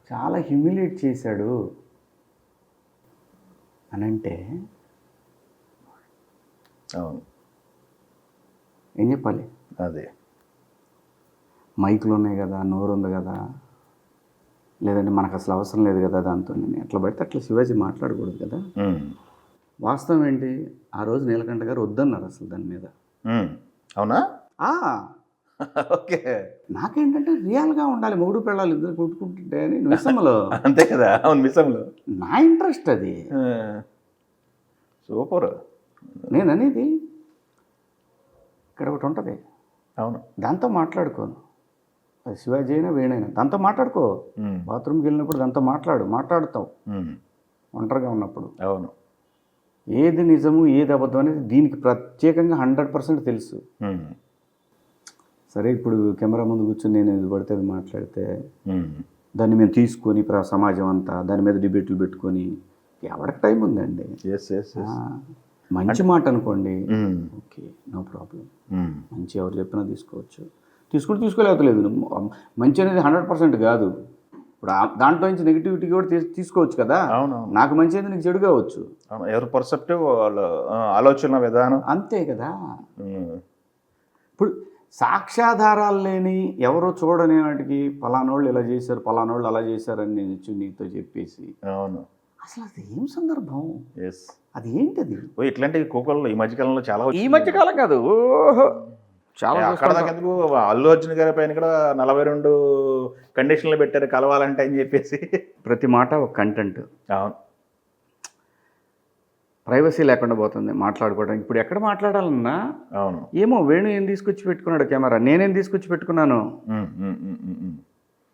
Speaker 3: చాలా హ్యూమిలియేట్ చేశాడు అని అంటే
Speaker 1: అవును
Speaker 3: ఏం చెప్పాలి?
Speaker 1: అదే
Speaker 3: మైకులు ఉన్నాయి కదా, నోరు ఉంది కదా, లేదంటే మనకు అసలు అవసరం లేదు కదా దాంతో. నేను ఎట్లా పడితే అట్లా శివాజీ మాట్లాడకూడదు కదా. వాస్తవం ఏంటి? ఆ రోజు నీలకంఠ గారు వద్దన్నారు అసలు దాని మీద.
Speaker 1: అవునా? ఓకే.
Speaker 3: నాకేంటంటే రియల్గా ఉండాలి, మొగుడు పెళ్ళాలి ఇద్దరు కొట్టుకుంటుంటే అని మిస్సమ్మలో.
Speaker 1: అంతే కదా. అవును, మిస్సమ్మలో
Speaker 3: నా ఇంట్రెస్ట్ అది.
Speaker 1: సూపర్.
Speaker 3: నేను అనేది ఇక్కడ ఒకటి ఉంటుంది,
Speaker 1: అవును,
Speaker 3: దాంతో మాట్లాడుకోను. అది శివాజీ అయినా వేణైనా దాంతో మాట్లాడుకో. బాత్రూమ్కి వెళ్ళినప్పుడు దాంతో మాట్లాడుతావు ఒంటరిగా ఉన్నప్పుడు.
Speaker 1: అవును.
Speaker 3: ఏది నిజము ఏది అబద్ధం అనేది దీనికి ప్రత్యేకంగా 100% తెలుసు. సరే ఇప్పుడు కెమెరా ముందు కూర్చొని నేను ఇది పడితే అది మాట్లాడితే దాన్ని మేము తీసుకొని సమాజం అంతా దాని మీద డిబేట్లు పెట్టుకొని ఎవరికి టైం ఉందండి? మంచి మాట అనుకోండి, ఓకే, నో ప్రాబ్లం. మంచి ఎవరు చెప్పినా తీసుకోలేకపోలేదు. మంచి అనేది 100% కాదు. ఇప్పుడు దాంట్లో నుంచి నెగిటివిటీ కూడా తీసుకోవచ్చు కదా. నాకు మంచి అనేది నీకు చెడు కావచ్చు.
Speaker 1: ఎవరు పర్సెప్టివ్ ఆలోచన విధానం అంతే
Speaker 3: కదా. ఇప్పుడు సాక్ష్యాధారాలు లేని ఎవరో చూడని వాటికి పలానోళ్ళు ఇలా చేశారు పలానోళ్ళు అలా చేశారని నేను వచ్చి నీతో చెప్పేసి,
Speaker 1: అవును,
Speaker 3: అసలు అది ఏం సందర్భం? అది ఏంటది?
Speaker 1: ఇట్లాంటి కోకళ్ళు ఈ మధ్యకాలంలో చాలా,
Speaker 3: ఈ మధ్యకాలం కాదు చాలా.
Speaker 1: ఎందుకు అల్లు అర్జున్ గారి పైన కూడా 42 కండిషన్లు పెట్టారు కలవాలంటే అని చెప్పేసి.
Speaker 3: ప్రతి మాట ఒక కంటెంట్.
Speaker 1: అవును,
Speaker 3: ప్రైవసీ లేకుండా పోతుంది మాట్లాడుకోవడానికి. ఇప్పుడు ఎక్కడ మాట్లాడాలన్నా
Speaker 1: అవును,
Speaker 3: ఏమో వేణు ఏం తీసుకొచ్చి పెట్టుకున్నాడు కెమెరా, నేనేం తీసుకొచ్చి పెట్టుకున్నాను,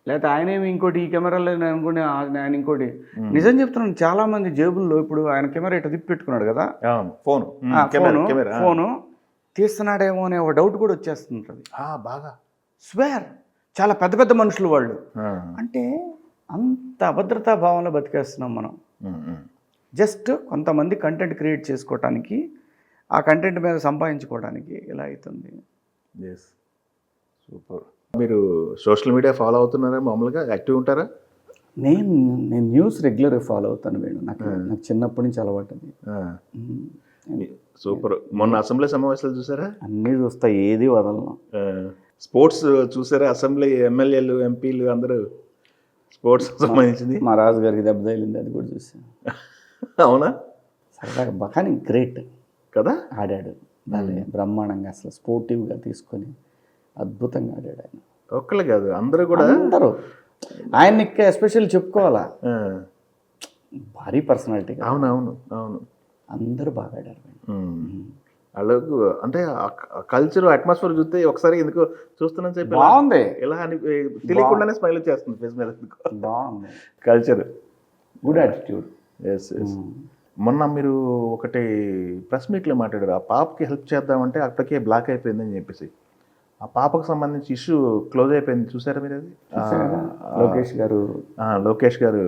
Speaker 3: లేకపోతే ఆయనేమి ఇంకోటి ఈ కెమెరాలో అనుకుని ఆయన ఇంకోటి. నిజం చెప్తున్నాను, చాలా మంది జేబుల్లో ఇప్పుడు ఆయన కెమెరా ఇట్లా తిప్పి పెట్టుకున్నాడు కదా, ఫోను తీస్తున్నాడేమో అనే ఒక డౌట్ కూడా వచ్చేస్తుంటుంది
Speaker 1: బాగా.
Speaker 3: స్వేర్ చాలా పెద్ద పెద్ద మనుషులు వాళ్ళు. అంటే అంత అభద్రతా భావంలో బతికేస్తున్నాం మనం. జస్ట్ కొంతమంది కంటెంట్ క్రియేట్ చేసుకోవటానికి, ఆ కంటెంట్ మీద సంపాదించుకోవడానికి ఇలా అవుతుంది.
Speaker 1: సూపర్. మీరు సోషల్ మీడియా ఫాలో అవుతున్నారా? మామూలుగా యాక్టివ్ ఉంటారా?
Speaker 3: నేను న్యూస్ రెగ్యులర్గా ఫాలో అవుతాను వేణు. నాకు చిన్నప్పటి నుంచి అలవాటు అది.
Speaker 1: సూపర్. మొన్న అసెంబ్లీ సమావేశాలు చూసారా?
Speaker 3: అన్నీ చూస్తా, ఏది వదలను.
Speaker 1: స్పోర్ట్స్ చూసారా? అసెంబ్లీ ఎమ్మెల్యేలు ఎంపీలు అందరూ స్పోర్ట్స్ సంబంధించింది.
Speaker 3: మా రాజు గారికి దెబ్బ తగిలింది, అది కూడా చూసాను.
Speaker 1: అవునా?
Speaker 3: సరదాగా కానీ గ్రేట్
Speaker 1: కదా,
Speaker 3: ఆడాడు బ్రహ్మాండంగా, అసలు స్పోర్టివ్గా తీసుకొని అద్భుతంగా ఆడాడు ఆయన.
Speaker 1: ఒక్కళ్ళు కాదు, అందరూ కూడా.
Speaker 3: అందరూ ఆయన ఎస్పెషల్ చెప్పుకోవాలా, భారీ పర్సనాలిటీ.
Speaker 1: అవునవును అవును,
Speaker 3: అందరూ బాగా ఆడారు.
Speaker 1: వాళ్ళకు అంటే కల్చర్ అట్మాస్ఫియర్ చూస్తే ఒకసారి ఎందుకు చూస్తున్నాను చెప్పి
Speaker 3: బాగుంది,
Speaker 1: ఇలా అని తెలియకుండానే స్మైల్ వచ్చేస్తుంది ఫేస్ మీద.
Speaker 3: బాగుంది
Speaker 1: కల్చర్,
Speaker 3: గుడ్ యాటిట్యూడ్.
Speaker 1: మొన్న మీరు ఒకటి ప్రెస్ మీట్లో మాట్లాడారు, ఆ పాపకి హెల్ప్ చేద్దామంటే అప్పటికే బ్లాక్ అయిపోయిందని చెప్పేసి. ఆ పాపకు సంబంధించి ఇష్యూ క్లోజ్ అయిపోయింది, చూసారా మీరు అది?
Speaker 3: లోకేష్ గారు
Speaker 1: లోకేష్ గారు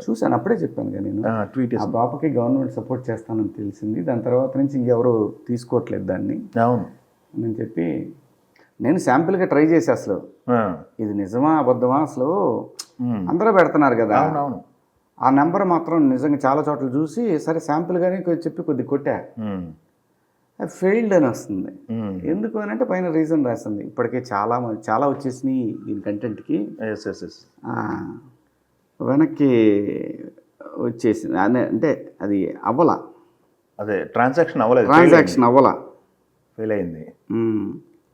Speaker 3: చూశాను, అప్పుడే చెప్పాను కదా నేను.
Speaker 1: ట్వీట్
Speaker 3: ఆ పాపకి గవర్నమెంట్ సపోర్ట్ చేస్తానని తెలిసింది, దాని తర్వాత నుంచి ఇంకెవరు తీసుకోవట్లేదు దాన్ని
Speaker 1: అవును
Speaker 3: అని చెప్పి నేను శాంపిల్గా ట్రై చేసి అసలు ఇది నిజమా అబద్ధమా అసలు అందరూ పెడుతున్నారు కదా.
Speaker 1: అవునవును.
Speaker 3: ఆ నెంబర్ మాత్రం నిజంగా చాలా చోట్ల చూసి సరే శాంపిల్గానే చెప్పి కొద్ది కొట్టా, అది ఫెయిల్డ్ అని వస్తుంది. ఎందుకు అని అంటే పైన రీజన్ రాస్తుంది. ఇప్పటికే చాలా వచ్చేసినాయి దీని కంటెంట్కి, వెనక్కి వచ్చేసింది అంటే అది అవ్వలా,
Speaker 1: అదే ట్రాన్సాక్షన్
Speaker 3: అవ్వలా,
Speaker 1: ఫెయిల్ అయింది.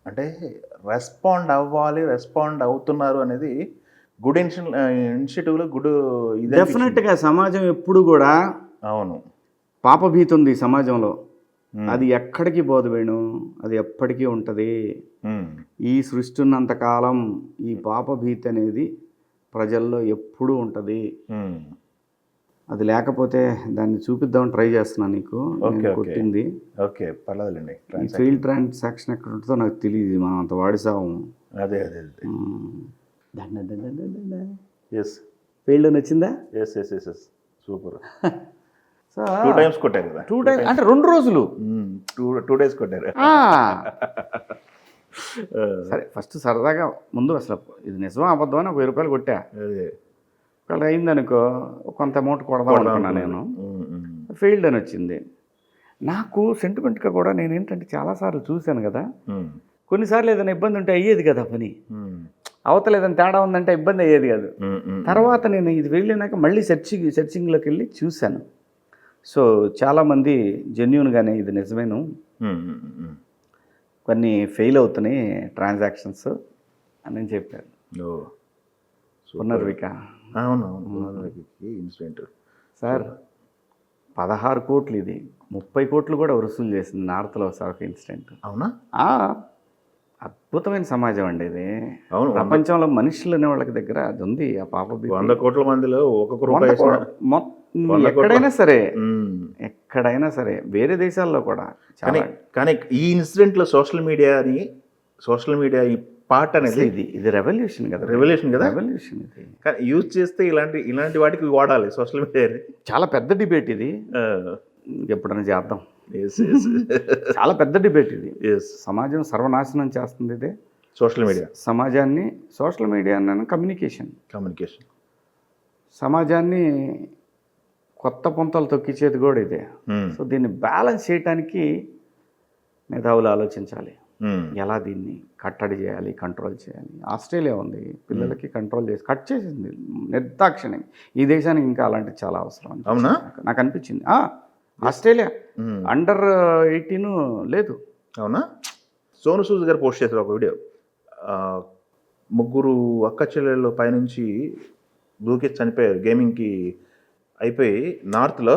Speaker 1: అంటే రెస్పాండ్ అవుతున్నారు అనేది గుడ్ ఇనిషియేటివ్లో గుడ్.
Speaker 3: డెఫినెట్గా సమాజం ఎప్పుడు కూడా
Speaker 1: అవును
Speaker 3: పాపభీతి ఉంది సమాజంలో, అది ఎక్కడికి పోదు వేణు, అది ఎప్పటికీ ఉంటుంది. ఈ సృష్టి ఉన్నంతకాలం ఈ పాపభీతి అనేది ప్రజల్లో ఎప్పుడూ ఉంటుంది. అది లేకపోతే దాన్ని చూపిద్దామని ట్రై చేస్తున్నాను నీకు. కొట్టింది
Speaker 1: ఓకే, పర్లేదులేండి.
Speaker 3: ఫెయిల్ ట్రాన్సాక్షన్ ఎక్కడ ఉంటుందో నాకు తెలియదు, మనం అంత వాడిసాము.
Speaker 1: అదే
Speaker 3: ఫెయిల్డ్ అని వచ్చిందా?
Speaker 1: సూపర్. 2 times కొట్టారు కదా.
Speaker 3: 2 times అంటే 2 రోజులు,
Speaker 1: 2 days కొట్టారు.
Speaker 3: సరే ఫస్ట్ సరదాగా ముందు అసలు ఇది నిజమా అబద్ధం అని 1000 రూపాయలు కొట్టా. ఒకవేళ అయిందనుకో కొంత అమౌంట్ కొడదాం అనుకున్నా నేను, ఫెయిల్డ్ అని వచ్చింది. నాకు సెంటిమెంట్గా కూడా నేను ఏంటంటే చాలాసార్లు చూశాను కదా, కొన్నిసార్లు ఏదైనా ఇబ్బంది ఉంటే అయ్యేది కదా పని, అవతల ఏదైనా తేడా ఉందంటే ఇబ్బంది అయ్యేది కాదు. తర్వాత నేను ఇది వెళ్ళినాక మళ్ళీ సెర్చింగ్లోకి వెళ్ళి చూశాను. సో చాలామంది జెన్యూన్గానే ఇది నిజమేను, కొన్ని ఫెయిల్ అవుతున్నాయి ట్రాన్సాక్షన్స్ అని చెప్పారు. పునర్విక
Speaker 1: ఇన్సిడెంట్
Speaker 3: సార్ 16 కోట్లు, ఇది 30 కోట్లు కూడా వసూలు చేసింది నార్త్లో సార్ ఇన్సిడెంట్.
Speaker 1: అవునా?
Speaker 3: అద్భుతమైన సమాజం అండి ఇది.
Speaker 1: అవును,
Speaker 3: ప్రపంచంలో మనుషులు అనే వాళ్ళకి దగ్గర అది ఉంది. ఆ పాప
Speaker 1: 100 కోట్ల మందిలో 1 రూపాయి
Speaker 3: ఎక్కడైనా సరే వేరే దేశాల్లో కూడా.
Speaker 1: కానీ ఈ ఇన్సిడెంట్లో సోషల్ మీడియా ఈ పార్ట్ అనేది
Speaker 3: ఇది రెవల్యూషన్ కదా.
Speaker 1: రెవల్యూషన్
Speaker 3: ఇది.
Speaker 1: కానీ యూజ్ చేస్తే ఇలాంటి వాటికి వాడాలి సోషల్ మీడియా.
Speaker 3: చాలా పెద్ద డిబేట్ ఇది, ఎప్పుడైనా చేద్దాం. చాలా పెద్ద డిబేట్ ఇది. సమాజం సర్వనాశనం చేస్తుంది ఇదే
Speaker 1: సోషల్ మీడియా.
Speaker 3: సమాజాన్ని సోషల్ మీడియా అన్న కమ్యూనికేషన్ సమాజాన్ని కొత్త పొంతలు తొక్కించేది కూడా ఇదే. సో దీన్ని బ్యాలెన్స్ చేయడానికి మేధావులు ఆలోచించాలి, ఎలా దీన్ని కట్టడి చేయాలి, కంట్రోల్ చేయాలి. ఆస్ట్రేలియా ఉంది, పిల్లలకి కంట్రోల్ చేసి కట్ చేసింది నిర్దాక్షిణ్యం. ఈ దేశానికి ఇంకా అలాంటివి చాలా అవసరం నాకు అనిపించింది. ఆస్ట్రేలియా అండర్ 18 లేదు.
Speaker 1: అవునా? సోను సూద్ గారు పోస్ట్ చేశారు ఒక వీడియో, 3 అక్క చెల్లెళ్ళు పైనుంచి దూకేసి చనిపోయారు గేమింగ్కి అయిపోయి నార్త్లో.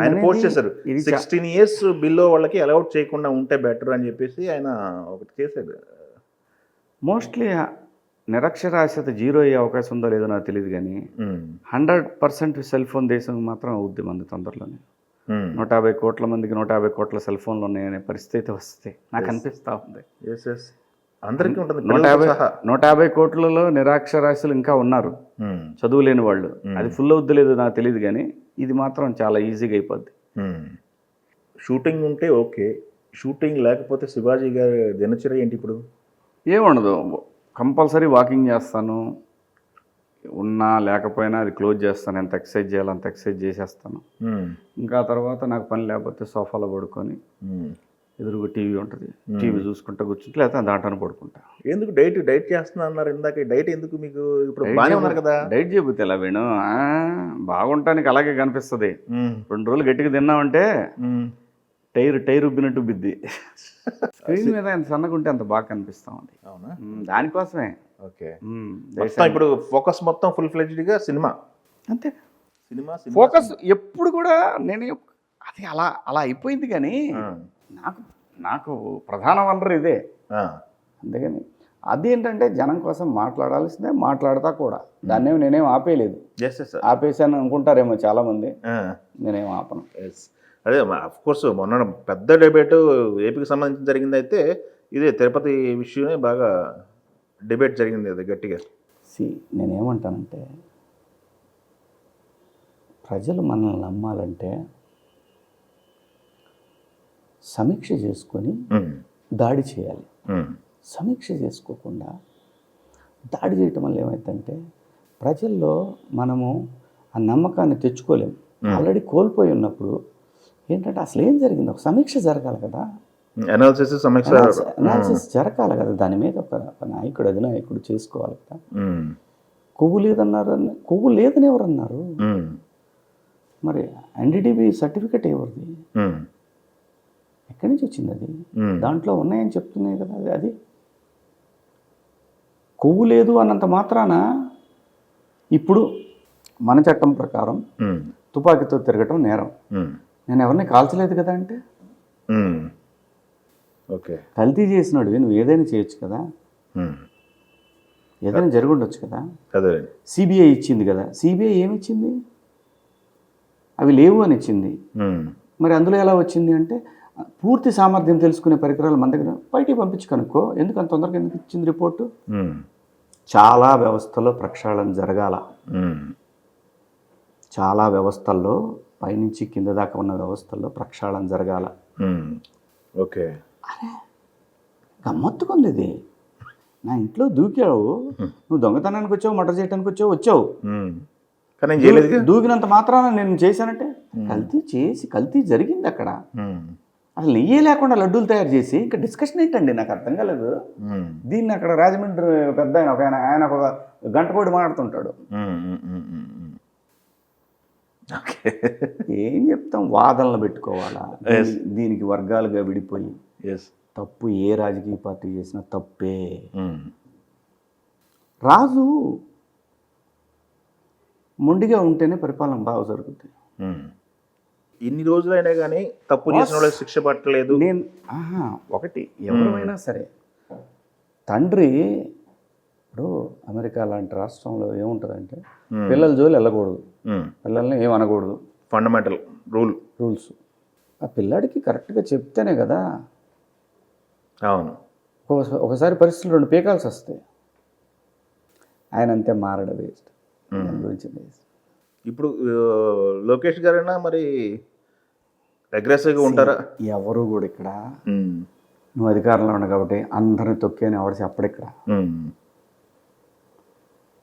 Speaker 1: ఆయన పోస్ట్ చేశారు 16 years బిలో వాళ్ళకి అలౌట్ చేయకుండా ఉంటే బెటర్ అని చెప్పేసి ఆయన ఒకటి చేశారు.
Speaker 3: మోస్ట్లీ నిరక్షరాస్యత 0 అయ్యే అవకాశం ఉందో లేదో నాకు తెలియదు, కానీ 100% సెల్ ఫోన్ దేశం మాత్రం అవుద్ది మంది తొందరలోనే. 150 కోట్ల మందికి 150 కోట్ల సెల్ ఫోన్లు ఉన్నాయనే పరిస్థితి వస్తే నాకు అనిపిస్తూ ఉంది.
Speaker 1: అందరికీ ఉంటుంది.
Speaker 3: 150 కోట్లలో నిరక్షరాస్యులు ఇంకా ఉన్నారు, చదువు లేని వాళ్ళు. అది ఫుల్ అవుద్ది లేదో నాకు తెలియదు, కానీ ఇది మాత్రం చాలా ఈజీగా అయిపోద్ది.
Speaker 1: షూటింగ్ ఉంటే ఓకే, షూటింగ్ లేకపోతే శివాజీ గారి దినచర్య ఏంటి ఇప్పుడు?
Speaker 3: ఏముండదు, కంపల్సరీ వాకింగ్ చేస్తాను, ఉన్నా లేకపోయినా అది క్లోజ్ చేస్తాను. ఎంత ఎక్సర్సైజ్ చేయాలో అంత ఎక్సర్సైజ్ చేసేస్తాను. ఇంకా తర్వాత నాకు పని లేకపోతే సోఫాలో పడుకొని ఎదురుగా టీవీ ఉంటుంది, టీవీ చూసుకుంటా కూర్చుంటే లేకపోతే దాంట్లో పడుకుంటా.
Speaker 1: ఎందుకు డైట్ చేస్తున్నా అన్నారు ఇందాక? డైట్ ఎందుకు మీకు? ఇప్పుడు బాగానే ఉన్నారు కదా.
Speaker 3: డైట్ చేయబోతే ఎలా వేణు, బాగుంటానికి అలాగే కనిపిస్తుంది. 2 రోజులు గట్టిగా తిన్నామంటే టైర్ ఉబ్బినట్టు బిద్ది. స్క్రీన్ మీద ఎంత సన్నగా ఉంటే అంత బాగా కనిపిస్తా ఉంది.
Speaker 1: అవునా?
Speaker 3: దానికోసమే.
Speaker 1: ఓకే, ఇప్పుడు ఫోకస్ మొత్తం ఫుల్ ఫ్లెడ్జ్డ్గా సినిమా.
Speaker 3: అంతే,
Speaker 1: సినిమా
Speaker 3: ఫోకస్ ఎప్పుడు కూడా. నేను అది అలా అయిపోయింది, కానీ నాకు ప్రధాన వనరు ఇదే. అంతేగాని అదేంటంటే జనం కోసం మాట్లాడాల్సిందే, మాట్లాడతా కూడా. దాన్నేమో నేనేం ఆపేయలేదు. ఆపేసాను అనుకుంటారేమో చాలామంది, నేనేం ఆపను.
Speaker 1: అదే అఫ్కోర్స్ మొన్న పెద్ద డిబేట్ ఏపీకి సంబంధించి జరిగింది. అయితే ఇదే తిరుపతి విషయమే బాగా డిబేట్ జరిగింది అది గట్టిగా.
Speaker 3: నేనేమంటానంటే ప్రజలు మనల్ని నమ్మాలంటే సమీక్ష చేసుకొని దాడి చేయాలి. సమీక్ష చేసుకోకుండా దాడి చేయటం వల్ల ఏమవుతుందంటే ప్రజల్లో మనము ఆ నమ్మకాన్ని తెచ్చుకోలేము. ఆల్రెడీ కోల్పోయి ఉన్నప్పుడు ఏంటంటే అసలు ఏం జరిగింది, ఒక సమీక్ష జరగాలి కదా, అనాలిసిస్ జరగాలి కదా, దాని మీద ఒక నాయకుడు అధినాయకుడు చేసుకోవాలి కదా. కొవ్వు లేదన్నారు, కొవ్వు లేదని ఎవరన్నారు? మరి ఎన్డీడీబీ సర్టిఫికెట్ ఎవరిది, ఎక్కడి నుంచి వచ్చింది అది? దాంట్లో ఉన్నాయని చెప్తున్నాయి కదా. అది కొవ్వు లేదు అన్నంత మాత్రాన ఇప్పుడు మన చట్టం ప్రకారం తుపాకీతో తిరగటం నేరం. నేను ఎవరిని కాల్చలేదు కదా అంటే
Speaker 1: ఓకే,
Speaker 3: కల్తీ చేసినాడు నువ్వు ఏదైనా చేయొచ్చు కదా, ఏదైనా జరిగి ఉండొచ్చు కదా. సిబిఐ ఇచ్చింది కదా, సిబిఐ ఏమిచ్చింది? అవి లేవు అని ఇచ్చింది. మరి అందులో ఎలా వచ్చింది అంటే పూర్తి సామర్థ్యం తెలుసుకునే పరికరాలు మన దగ్గర బయటికి పంపించి కనుక్కో. ఎందుకు అంత తొందరగా ఎందుకు ఇచ్చింది రిపోర్టు? చాలా వ్యవస్థల్లో ప్రక్షాళన జరగాల. చాలా వ్యవస్థల్లో పైనుంచి కింద దాకా ఉన్న వ్యవస్థల్లో ప్రక్షాళన జరగాల.
Speaker 1: ఓకే,
Speaker 3: అరే గమ్మత్తుకుంది ఇది. నా ఇంట్లో దూకావు, నువ్వు దొంగతనానికి వచ్చావు, మటర్ చేయడానికి వచ్చావు,
Speaker 1: కానీ
Speaker 3: దూకినంత మాత్రాన నేను చేశానంటే కల్తీ జరిగింది అక్కడ. అసలు నెయ్యే లేకుండా లడ్డూలు తయారు చేసి ఇంకా డిస్కషన్ ఏంటండి, నాకు అర్థం కాలేదు. దీన్ని అక్కడ రాజమండ్రి పెద్ద ఆయన ఒక గంట కూడా మాట్లాడుతుంటాడు. ఏం చెప్తాం, వాదనలు పెట్టుకోవాలా? దీనికి వర్గాలుగా విడిపోయి తప్పు ఏ రాజకీయ పార్టీ చేసినా తప్పే. రాజు మొండిగా ఉంటేనే పరిపాలన బాగా జరుగుతుంది.
Speaker 1: ఇన్ని రోజులైనా కానీ తప్పు చేసిన వాళ్ళకి శిక్ష పట్టలేదు.
Speaker 3: నేను ఒకటి ఎవరైనా సరే తండ్రి ఇప్పుడు అమెరికా లాంటి రాష్ట్రంలో ఏముంటుందంటే పిల్లల జోలి వెళ్ళకూడదు, పిల్లల్ని ఏమనకూడదు,
Speaker 1: ఫండమెంటల్
Speaker 3: రూల్స్. ఆ పిల్లాడికి కరెక్ట్గా చెప్తేనే కదా.
Speaker 1: అవును,
Speaker 3: ఒకసారి పరిస్థితులు రెండు పీకాల్సి వస్తాయి. ఆయన అంతే మారడం వేస్ట్, దాని గురించి వేస్ట్.
Speaker 1: ఇప్పుడు లోకేష్ గారైనా మరి అగ్రెసివ్గా ఉంటారా?
Speaker 3: ఎవరు కూడా ఇక్కడ నువ్వు అధికారంలో ఉన్నావు కాబట్టి అందరిని తొక్కి అని ఎవరు చెప్పడు. ఇక్కడ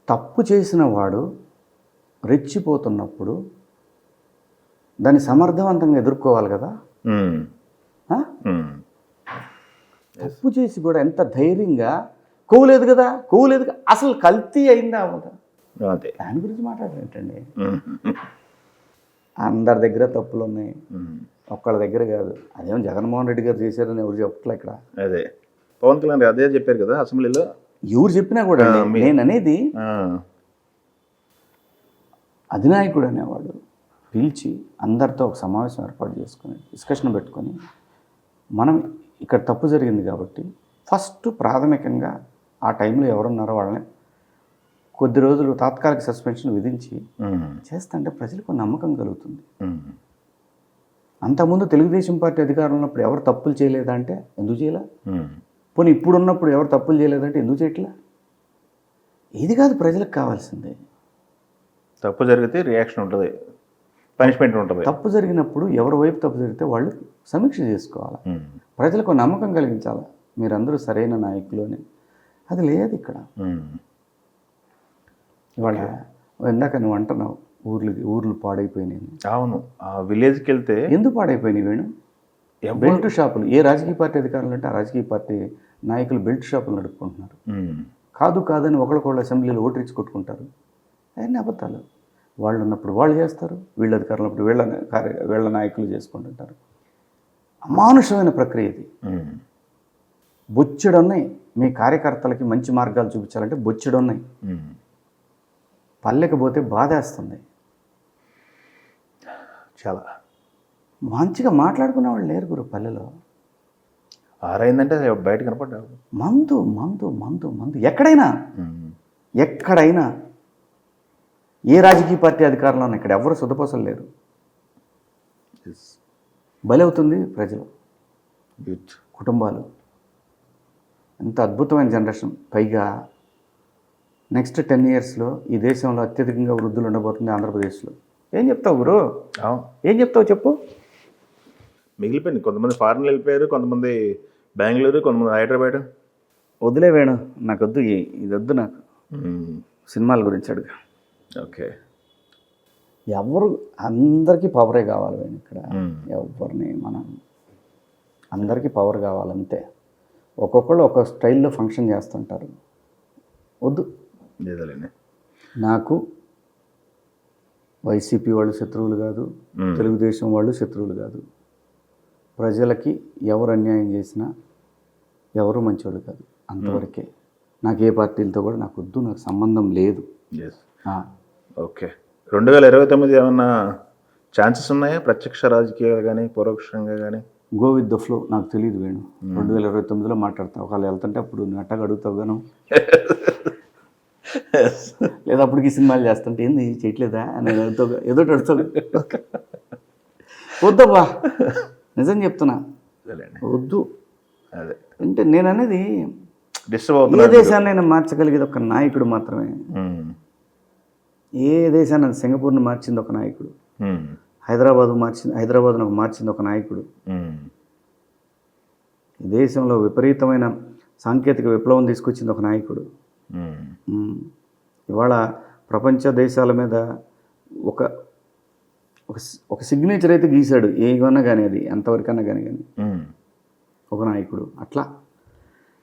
Speaker 3: తప్పు చేసిన వాడు రెచ్చిపోతున్నప్పుడు దాన్ని సమర్థవంతంగా ఎదుర్కోవాలి కదా. తప్పు చేసి కూడా ఎంత ధైర్యంగా కోలేదు కదా అసలు కల్తీ అయిందా అవ్వదా, దాని గురించి మాట్లాడేటండి. అందరి దగ్గర తప్పులు ఉన్నాయి, ఒక్కళ్ళ దగ్గర కాదు. అదేమో జగన్మోహన్ రెడ్డి గారు చేశారని ఎవరు చెప్పట్లే ఇక్కడ.
Speaker 1: అదే పవన్ కళ్యాణ్ అదే చెప్పారు కదా అసెంబ్లీలో.
Speaker 3: ఎవరు చెప్పినా కూడా నేను అనేది అధినాయకుడు అనేవాడు పిలిచి అందరితో ఒక సమావేశం ఏర్పాటు చేసుకొని డిస్కషన్ పెట్టుకొని మనం ఇక్కడ తప్పు జరిగింది కాబట్టి ఫస్ట్ ప్రాథమికంగా ఆ టైంలో ఎవరున్నారో వాళ్ళని కొద్ది రోజులు తాత్కాలిక సస్పెన్షన్ విధించి చేస్తుంటే ప్రజలకు నమ్మకం కలుగుతుంది. అంతకుముందు తెలుగుదేశం పార్టీ అధికారంలో ఉన్నప్పుడు ఎవరు తప్పులు చేయలేదా అంటే ఎందుకు చేయలే? పోనీ ఇప్పుడున్నప్పుడు ఎవరు తప్పులు చేయలేదంటే ఎందుకు చేయట్లా? ఇది కాదు ప్రజలకు కావాల్సిందే.
Speaker 1: తప్పు జరిగితే రియాక్షన్ ఉంటుంది, పనిష్మెంట్ ఉంటుంది.
Speaker 3: తప్పు జరిగినప్పుడు ఎవరి వైపు తప్పు జరిగితే వాళ్ళు సమీక్ష చేసుకోవాలి, ప్రజలకు నమ్మకం కలిగించాలి, మీరందరూ సరైన నాయకులు అని. అది లేదు ఇక్కడ. ఇవాళ ఇందాక నువ్వు అంటున్నావు ఊర్లు పాడైపోయినాయి.
Speaker 1: అవును, ఆ విలేజ్కి వెళ్తే
Speaker 3: ఎందుకు పాడైపోయినాయి వేణు? బెల్ట్ షాపులు. ఏ రాజకీయ పార్టీ అధికారులు అంటే ఆ రాజకీయ పార్టీ నాయకులు బెల్ట్ షాపులు నడుపుకుంటున్నారు. కాదని ఒకళ్ళకొళ్ళు అసెంబ్లీలో ఓటరిచ్చి కొట్టుకుంటారు. అవన్నీ అబద్ధాలు. వాళ్ళు ఉన్నప్పుడు వాళ్ళు చేస్తారు, వీళ్ళ అధికారులు ఉన్నప్పుడు వీళ్ళ నాయకులు చేసుకుంటుంటారు. అమానుషమైన ప్రక్రియ ఇది. బొచ్చెడున్నాయి. మీ కార్యకర్తలకి మంచి మార్గాలు చూపించాలంటే బొచ్చెడున్నాయి. పల్లెకి పోతే బాధేస్తుంది.
Speaker 1: చాలా
Speaker 3: మంచిగా మాట్లాడుకునే వాళ్ళు లేరు గురు పల్లెలో.
Speaker 1: ఆరైందంటే బయట కనపడ్డా
Speaker 3: మందు మందు మందు మందు ఎక్కడైనా ఏ రాజకీయ పార్టీ అధికారంలో ఉన్న ఇక్కడ ఎవరు సుధపోసలు లేరు. బలి అవుతుంది ప్రజలు, కుటుంబాలు. ఎంత అద్భుతమైన జనరేషన్. పైగా నెక్స్ట్ 10 yearsలో ఈ దేశంలో అత్యధికంగా వృద్ధులు ఉండబోతుంది ఆంధ్రప్రదేశ్లో. ఏం చెప్తావు గురు? ఏం చెప్తావు చెప్పు.
Speaker 1: మిగిలిపోయింది. కొంతమంది ఫారెన్ వెళ్ళిపోయారు, కొంతమంది బెంగళూరు, కొంతమంది హైదరాబాద్.
Speaker 3: వదిలే వేణు, నాకు వద్దు, ఇది వద్దు నాకు. సినిమాల గురించి అడుగు.
Speaker 1: ఓకే.
Speaker 3: ఎవరు, అందరికీ పవరే కావాలి వేణు ఇక్కడ. ఎవరిని మనం, అందరికీ పవర్ కావాలంతే. ఒక్కొక్కళ్ళు ఒక స్టైల్లో ఫంక్షన్ చేస్తుంటారు. వద్దు.
Speaker 1: లేదలేండి.
Speaker 3: నాకు వైసీపీ వాళ్ళు శత్రువులు కాదు, తెలుగుదేశం వాళ్ళు శత్రువులు కాదు. ప్రజలకి ఎవరు అన్యాయం చేసినా ఎవరు మంచోళ్ళు కాదు, అంతవరకే. నాకు ఏ పార్టీలతో కూడా నాకు వద్దు, నాకు సంబంధం లేదు.
Speaker 1: ఓకే. 2029 ఏమన్నా ఛాన్సెస్ ఉన్నాయా? ప్రత్యక్ష రాజకీయాలు కానీ పరోక్షంగా కానీ?
Speaker 3: Go with the flow. నాకు తెలియదు వేణు. 2029లో మాట్లాడతాను. ఒకవేళ వెళ్తుంటే అప్పుడు అట్టగా అడుగుతావు గాను, లేదా అప్పటికి సినిమాలు చేస్తుంటే ఏంది చేయట్లేదా అని అడుగుతావు, ఏదో అడుగుతావు. వద్దబ్బా, నిజం చెప్తున్నా, వద్దు.
Speaker 1: అదే
Speaker 3: అంటే నేను అనేది
Speaker 1: డిస్టర్బ్
Speaker 3: ఏ
Speaker 1: అవుతుంది.
Speaker 3: దేశాన్నైనా మార్చగలిగేది ఒక నాయకుడు మాత్రమే. ఏ దేశాన్ని, సింగపూర్ని మార్చింది ఒక నాయకుడు, హైదరాబాద్ను మార్చింది ఒక నాయకుడు. ఈ దేశంలో విపరీతమైన సాంకేతిక విప్లవం తీసుకొచ్చింది ఒక నాయకుడు. ఇవాళ ప్రపంచ దేశాల మీద ఒక ఒక సిగ్నేచర్ అయితే గీశాడు, ఏమన్నా కానీ, అది ఎంతవరకన్నా కానీ ఒక నాయకుడు. అట్లా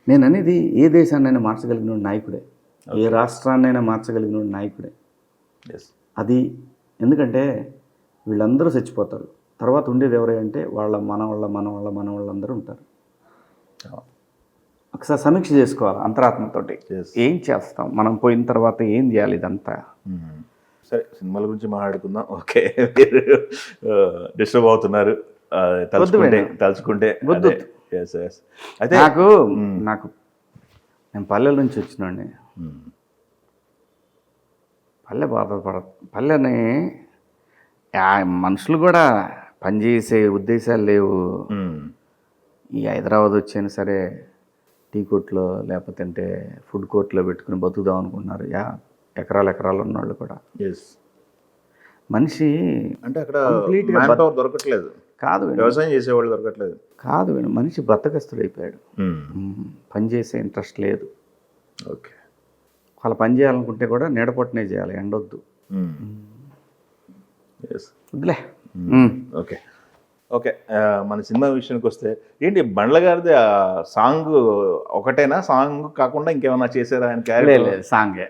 Speaker 3: నేను అనేది ఏ దేశాన్నైనా మార్చగలిగిన నాయకుడే, ఏ రాష్ట్రాన్నైనా మార్చగలిగిన నాయకుడే. అది ఎందుకంటే వీళ్ళందరూ చచ్చిపోతారు, తర్వాత ఉండేది ఎవరంటే మన వాళ్ళందరూ ఉంటారు. ఒకసారి సమీక్ష చేసుకోవాలి అంతరాత్మతోటి. ఏం చేస్తాం మనం పోయిన తర్వాత, ఏం చేయాలి ఇదంతా.
Speaker 1: సరే, సినిమాల గురించి మాట్లాడుకుందాం. ఓకే. మీరు డిస్టర్బ్ అవుతున్నారు తలుచుకుంటే. అయితే
Speaker 3: నాకు నేను పల్లెల నుంచి వచ్చినండి. పల్లెని మనుషులు కూడా పనిచేసే ఉద్దేశాలు లేవు. ఈ హైదరాబాద్ వచ్చైనా సరే టీ కోర్ట్లో లేకపోతే అంటే ఫుడ్ కోర్ట్లో పెట్టుకుని బతుకుదాం అనుకుంటున్నారు. ఎకరాలు ఉన్నవాళ్ళు కూడా. మనిషి
Speaker 1: అంటే అక్కడ దొరకట్లేదు
Speaker 3: కాదు,
Speaker 1: వ్యవసాయం చేసేవాళ్ళు దొరకట్లేదు
Speaker 3: కాదు, మనిషి బద్దకస్తుడైపోయాడు. పని చేసే ఇంట్రెస్ట్ లేదు.
Speaker 1: ఓకే.
Speaker 3: వాళ్ళ పని చేయాలనుకుంటే కూడా నీడపొట్టనే చేయాలి, ఎండొద్దు. వద్దులే.
Speaker 1: ఓకే. ఓకే. మన సినిమా విషయానికి వస్తే ఏంటి, బండ్ల గారిది సాంగ్ ఒకటేనా? సాంగ్ కాకుండా ఇంకేమన్నా చేశారా ఆయన క్యారెక్టర్?
Speaker 3: సాంగే.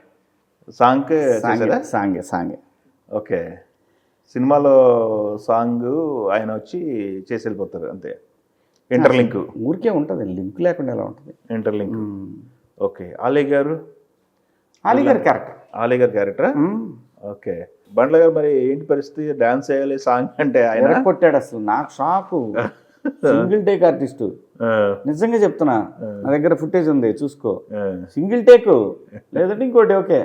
Speaker 1: ఓకే. సినిమాలో సాంగ్ ఆయన వచ్చి చేసి వెళ్ళిపోతారు అంతే. ఇంటర్లింక్
Speaker 3: ఊరికే ఉంటుంది, లింక్ లేకుండా ఎలా ఉంటుంది
Speaker 1: ఇంటర్లింక్. ఓకే. ఆలీ గారు క్యారెక్టర్. ఓకే. బండ్ల గారు మరి ఏంటి పరిస్థితి? డాన్స్ చేయాలి సాంగ్ అంటే ఆయన
Speaker 3: కొట్టాడు. అసలు నాకు షాకు. సింగిల్ టేక్ ఆర్టిస్టు, నిజంగా చెప్తున్నా. నా దగ్గర ఫుటేజ్ ఉంది, చూసుకో. సింగిల్ టేక్ లేదంటే ఇంకోటి. ఓకే,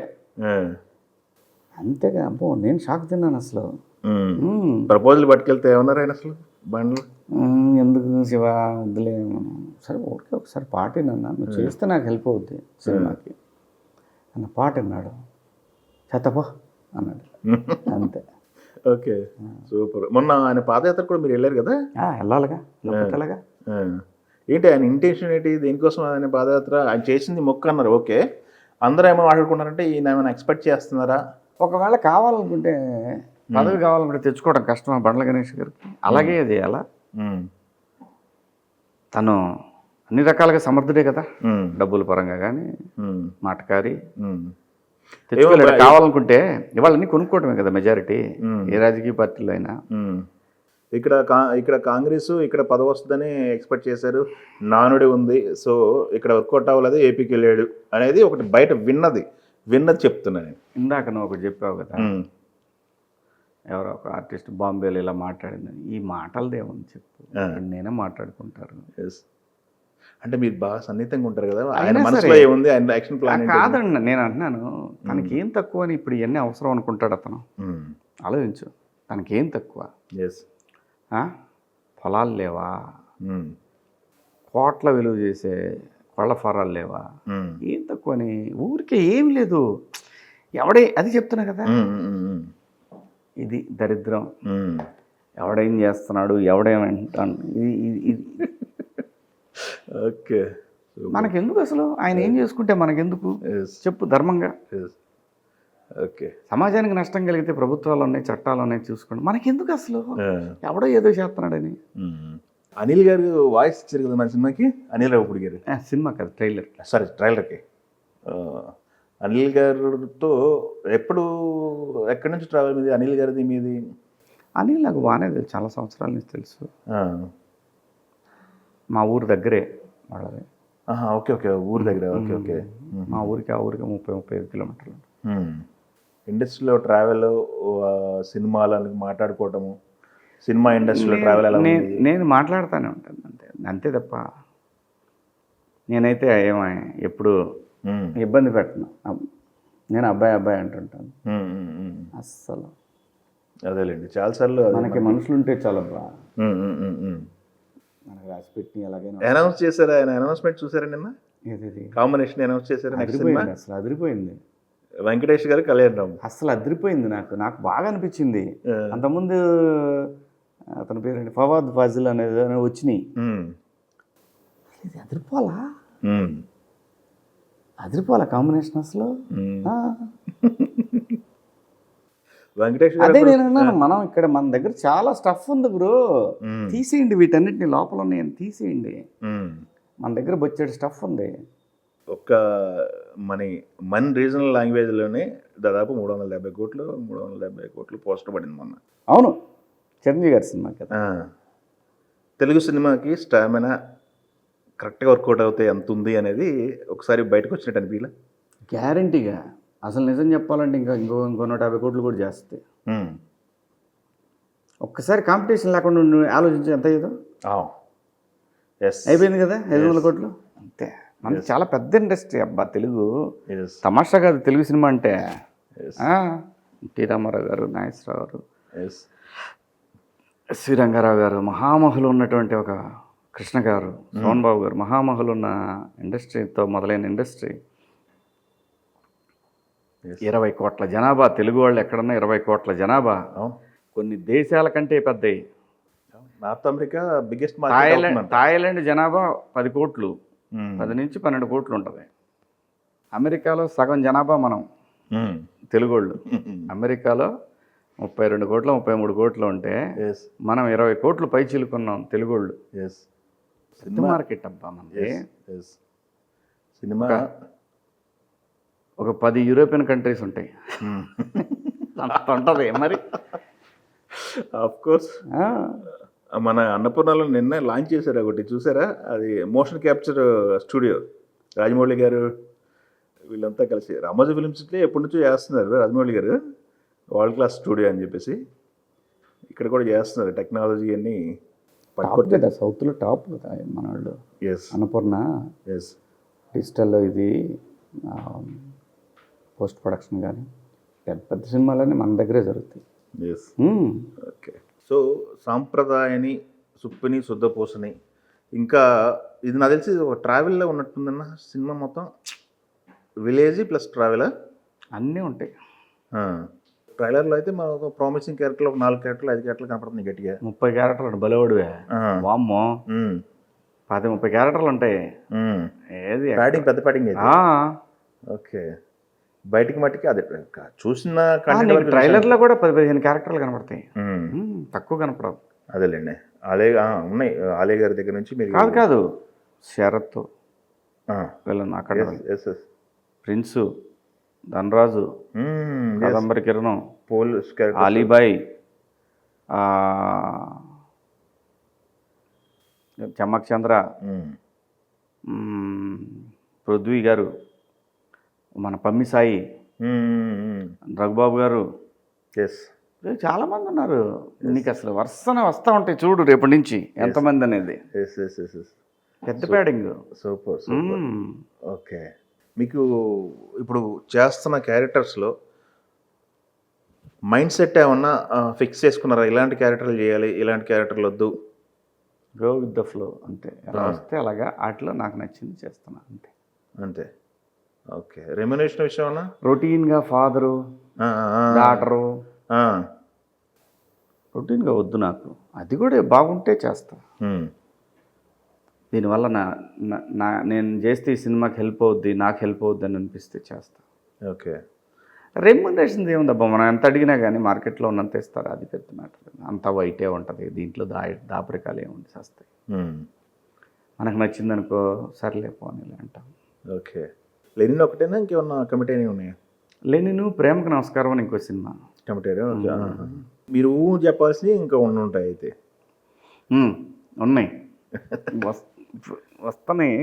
Speaker 3: అంతేగా. అబ్బో, నేను షాక్ తిన్నాను అసలు.
Speaker 1: ప్రపోజల్ పట్టుకెళ్తే ఏమన్నారు ఆయన అసలు? బండ్లు
Speaker 3: ఎందుకు శివ, వద్దులే, సరే ఓకే, ఒకసారి పాట విన్నా, నువ్వు చేస్తే నాకు హెల్ప్ అవుద్ది సినిమాకి అన్న పాట విన్నాడు. చేతపో అన్నాడు, అంతే.
Speaker 1: Okay, super. మొన్న ఆయన పాదయాత్ర కూడా మీరు వెళ్ళారు కదా?
Speaker 3: వెళ్ళాలిగా.
Speaker 1: ఏంటి ఆయన ఇంటెన్షన్ ఏంటి? దేనికోసం ఆయన పాదయాత్ర? ఆయన చేసింది మొక్క అన్నారు. ఓకే. అందరూ ఏమో మాట్లాడుకున్నారంటే ఈయన ఏమైనా ఎక్స్పెక్ట్ చేస్తున్నారా?
Speaker 3: ఒకవేళ కావాలనుకుంటే, పదవి కావాలనుకుంటే తెచ్చుకోవడం కష్టమా బండ్ల గణేష్ గారికి? అలాగే చేయాలా? తను అన్ని రకాలుగా సమర్థుడే కదా, డబ్బుల పరంగా కానీ, మాటకారి. తెచ్చుకోలేడు. కావాలనుకుంటే ఇవాళ అన్ని కొనుక్కోవటమే కదా మెజారిటీ, ఏ రాజకీయ పార్టీలో అయినా.
Speaker 1: ఇక్కడ కాంగ్రెస్ ఇక్కడ పదవి వస్తుందని ఎక్స్పెక్ట్ చేశారు, నానుడి ఉంది, సో ఇక్కడ వర్కౌట్ అవ్వలేదు, ఏపీకి వెళ్ళాడు అనేది ఒకటి బయట విన్నది చెప్తున్నా నేను.
Speaker 3: ఇందాక నువ్వు ఒకటి చెప్పావు కదా, ఎవరో ఒక ఆర్టిస్ట్ బాంబేలో ఇలా మాట్లాడిందని. ఈ మాటలదేమని చెప్పు, నేనే మాట్లాడుకుంటారు.
Speaker 1: అంటే మీరు బాగా సన్నిహితంగా ఉంటారు కదా, ఆయన మనసులో ఏముంది, ఆయన యాక్షన్ ప్లాన్
Speaker 3: కాదండి. నేను అంటున్నాను, తనకేం తక్కువ అని ఇప్పుడు ఇవన్నీ అవసరం అనుకుంటాడు అతను. ఆలోచించు, తనకేం తక్కువ? పొలాలు లేవా? కోట్ల విలువ చేసే పళ్ళ ఫారాలు లేవా, ఏం తక్కువని, ఊరికే ఏం లేదు. ఎవడే అది చెప్తున్నా కదా, ఇది దరిద్రం. ఎవడేం చేస్తున్నాడు, ఎవడేమంటాను, ఇది
Speaker 1: ఓకే.
Speaker 3: మనకెందుకు అసలు? ఆయన ఏం చేసుకుంటే మనకెందుకు చెప్పు ధర్మంగా.
Speaker 1: ఓకే.
Speaker 3: సమాజానికి నష్టం కలిగితే ప్రభుత్వాలు ఉన్నాయి, చట్టాలు ఉన్నాయి, చూసుకోండి. మనకెందుకు అసలు ఎవడో ఏదో చేస్తున్నాడని.
Speaker 1: అనిల్ గారు వాయిస్ ఇచ్చారు కదా మన సినిమాకి, అనిల్ రావుపూడి గారు.
Speaker 3: సినిమా కదా, ట్రైలర్.
Speaker 1: సారీ, ట్రైలర్కి. అనిల్ గారితో ఎక్కడి నుంచి ట్రావెల్ మీది, అనిల్ గారిది మీది?
Speaker 3: అనిల్ నాకు బాగానే తెలుసు, చాలా సంవత్సరాల నుంచి తెలుసు. మా ఊరు దగ్గరే వాళ్ళది.
Speaker 1: ఓకే ఓకే, ఊరు దగ్గర. Okay okay.
Speaker 3: మా ఊరికి ఆ ఊరికి 30-35 కిలోమీటర్లు.
Speaker 1: ఇండస్ట్రీలో ట్రావెల్, సినిమాలను మాట్లాడుకోవటము, సినిమా ఇండస్ట్రీలో ట్రావెల్ ఎలా ఉంది?
Speaker 3: నేను మాట్లాడుతూనే ఉంటాను అంతే, అంతే తప్ప నేనైతే ఎప్పుడు ఇబ్బంది పెట్టను. నేను అబ్బాయి అంటుంటాను అస్సలు.
Speaker 1: అదేలేండి, చాలాసార్లు
Speaker 3: మనకి మనుషులు ఉంటే చాలబ్బా, మనకి రాసి పెట్టి అలాగైనా.
Speaker 1: అనౌన్స్ చేశారా? ఆయన అనౌన్స్మెంట్ చూసారా నిన్న? కాంబినేషన్ అనౌన్స్ చేశారా?
Speaker 3: అదిరిపోయింది, అసలు అదిరిపోయింది.
Speaker 1: వెంకటేష్ గారు, కళ్యాణ్ రామ్.
Speaker 3: అసలు అదిరిపోయింది. నాకు బాగా అనిపించింది. అంతకుముందు అతని పేరు ఫవాద్ ఫాజిల్ అనేది వచ్చినాయి. ఇది అదిరిపోలా కాంబినేషన్ అసలు.
Speaker 1: వెంకటేష్
Speaker 3: అదే నేను అన్నాను, మనం ఇక్కడ మన దగ్గర చాలా స్టఫ్ ఉంది బ్రో, తీసేయండి వీటన్నిటిని, లోపల ఉన్నాయని తీసేయండి. మన దగ్గర బొచ్చేటి స్టఫ్ ఉంది.
Speaker 1: ఒక మన రీజనల్ లాంగ్వేజ్లోనే దాదాపు 370 కోట్లు పోస్టర్ పడింది మొన్న.
Speaker 3: అవును, చిరంజీవి గారి సినిమా కదా.
Speaker 1: తెలుగు సినిమాకి స్టామినా కరెక్ట్గా వర్కౌట్ అవుతే ఎంత ఉంది అనేది ఒకసారి బయటకు వచ్చినట్టు అనిపించలే?
Speaker 3: గ్యారంటీగా. అసలు నిజం చెప్పాలంటే ఇంకో 150 కోట్లు కూడా చేస్తాయి. ఒక్కసారి కాంపిటీషన్ లేకుండా ఆలోచించి ఎంత అయ్యేదో. అయిపోయింది కదా 500 కోట్లు అంతే. మనకి చాలా పెద్ద ఇండస్ట్రీ అబ్బా తెలుగు. తమాషా కాదు తెలుగు సినిమా అంటే. టి రామారావు గారు, నాగేశ్వరరావు గారు, ఎస్వి రంగారావు గారు, మహామహులు ఉన్నటువంటి ఒక కృష్ణ గారు, సోహన్ బాబు గారు, మహామహులు ఉన్న ఇండస్ట్రీతో మొదలైన ఇండస్ట్రీ. 20 కోట్ల జనాభా, తెలుగు వాళ్ళు ఎక్కడన్నా 20 కోట్ల జనాభా. కొన్ని దేశాల కంటే పెద్దవి.
Speaker 1: North America biggest.
Speaker 3: థాయిలాండ్ జనాభా 10 కోట్లు, 10 నుంచి 12 కోట్లు ఉంటుంది. అమెరికాలో సగం జనాభా మనం తెలుగు వాళ్ళు. అమెరికాలో 32 కోట్లు 33 కోట్లు ఉంటే మనం 20 కోట్లు పై చిలుకున్నాం తెలుగు వాళ్ళు. సినిమా మార్కెట్ అబ్బా మనది.
Speaker 1: సినిమా
Speaker 3: ఒక 10 యూరోపియన్ కంట్రీస్ ఉంటాయి, అంత ఉంటుంది మరి.
Speaker 1: ఆఫ్కోర్స్ మన అన్నపూర్ణలో నిన్న లాంచ్ చేశారు ఒకటి, చూసారా? అది మోషన్ క్యాప్చర్ స్టూడియో. రాజమౌళి గారు వీళ్ళంతా కలిసి రామోజీ ఫిలిమ్స్కి ఎప్పటి నుంచో చేస్తున్నారు. రాజమౌళి గారు వరల్డ్ క్లాస్ స్టూడియో అని చెప్పేసి ఇక్కడ కూడా చేస్తున్నారు. టెక్నాలజీ అన్ని
Speaker 3: కదా, సౌత్లో టాప్ కదా మన వాళ్ళు. అన్నపూర్ణ డిజిటల్లో ఇది పోస్ట్ ప్రొడక్షన్ కానీ పెద్ద సినిమాలన్నీ మన దగ్గరే జరుగుతాయి.
Speaker 1: ఓకే. సో సాంప్రదాయని, సుప్పిని, శుద్ధపూసని, ఇంకా ఇది నాకు తెలిసి ఒక ట్రావెల్లో ఉన్నట్టుందన్న సినిమా మొత్తం. విలేజ్ ప్లస్ ట్రావెలా
Speaker 3: అన్నీ ఉంటాయి.
Speaker 1: ట్రైలర్లో అయితే మనకు ప్రామిసింగ్ క్యారెక్టర్లు ఒక 4 క్యారెక్టర్లు 5 క్యారెక్టర్లు కనపడుతుంది గట్టిగా.
Speaker 3: 30 క్యారెక్టర్లు బలవాడువే వామ్మో. 10-30 క్యారెక్టర్లు ఉంటాయి. ఏది
Speaker 1: ప్యాడింగ్, పెద్ద ప్యాడింగ్ అయితే. ఓకే. బయటికి మట్టికి అదే చూసిన
Speaker 3: ట్రైలర్లో కూడా 10-15 క్యారెక్టర్లు కనపడతాయి, తక్కువ కనపడవు.
Speaker 1: అదేలేండి. ఉన్నాయి ఆలే గారి దగ్గర నుంచి. మీరు
Speaker 3: కాదు శరత్ వీళ్ళని అక్కడ, ప్రిన్సు, ధనరాజు, కాదంబరి కిరణం,
Speaker 1: పోలీస్
Speaker 3: అలీబాయ్, చమ్మక్ చంద్ర, పృథ్వీ గారు, మన పమ్మి సాయి, రఘుబాబు గారు, చాలామంది ఉన్నారు. నీకు అసలు వరుసనే వస్తూ ఉంటాయి చూడు రేపటి నుంచి ఎంతమంది అనేది. పెద్ద ప్యాడింగ్.
Speaker 1: సూపర్. ఓకే. మీకు ఇప్పుడు చేస్తున్న క్యారెక్టర్స్లో మైండ్ సెట్ ఏమన్నా ఫిక్స్ చేసుకున్నారా? ఇలాంటి క్యారెక్టర్లు చేయాలి, ఇలాంటి క్యారెక్టర్లు వద్దు
Speaker 2: గో విత్ ద ఫ్లో అంతే, ఎలా వస్తే అలాగా వాటిలో నాకు నచ్చింది చేస్తున్నా అంతే.
Speaker 1: అంతే. ఓకే. రెమ్యునరేషన్ విషయం అన్నా
Speaker 2: రొటీన్గా ఫాదరు డాటరు రొటీన్గా వద్దు నాకు, అది కూడా బాగుంటే చేస్తా. దీనివల్ల నేను చేస్తే ఈ సినిమాకి హెల్ప్ అవుద్ది, నాకు హెల్ప్ అవుద్ది అని అనిపిస్తే చేస్తా.
Speaker 1: ఓకే.
Speaker 2: రెమ్యునరేషన్ ఏముందబ్బా, మనం ఎంత అడిగినా కానీ మార్కెట్లో ఉన్నంత ఇస్తారు, అది పెద్ద మ్యాటర్. అంత వైటే ఉంటుంది, దీంట్లో దాపరికాలు ఏముంది వస్తాయి. మనకు నచ్చిందనుకో సర్లే పోనీ అంటాం.
Speaker 1: ఓకే. లెనిన్ ఒకటేనా ఇంకేమన్నా కమిటీ అనేవి ఉన్నాయా?
Speaker 2: లెనిన్, ప్రేమకు నమస్కారం అని ఇంకో సినిమా
Speaker 1: కమిటీ. మీరు చెప్పాల్సి ఇంకా ఉంటాయి అయితే
Speaker 2: ఉన్నాయి, వస్తున్నాయి.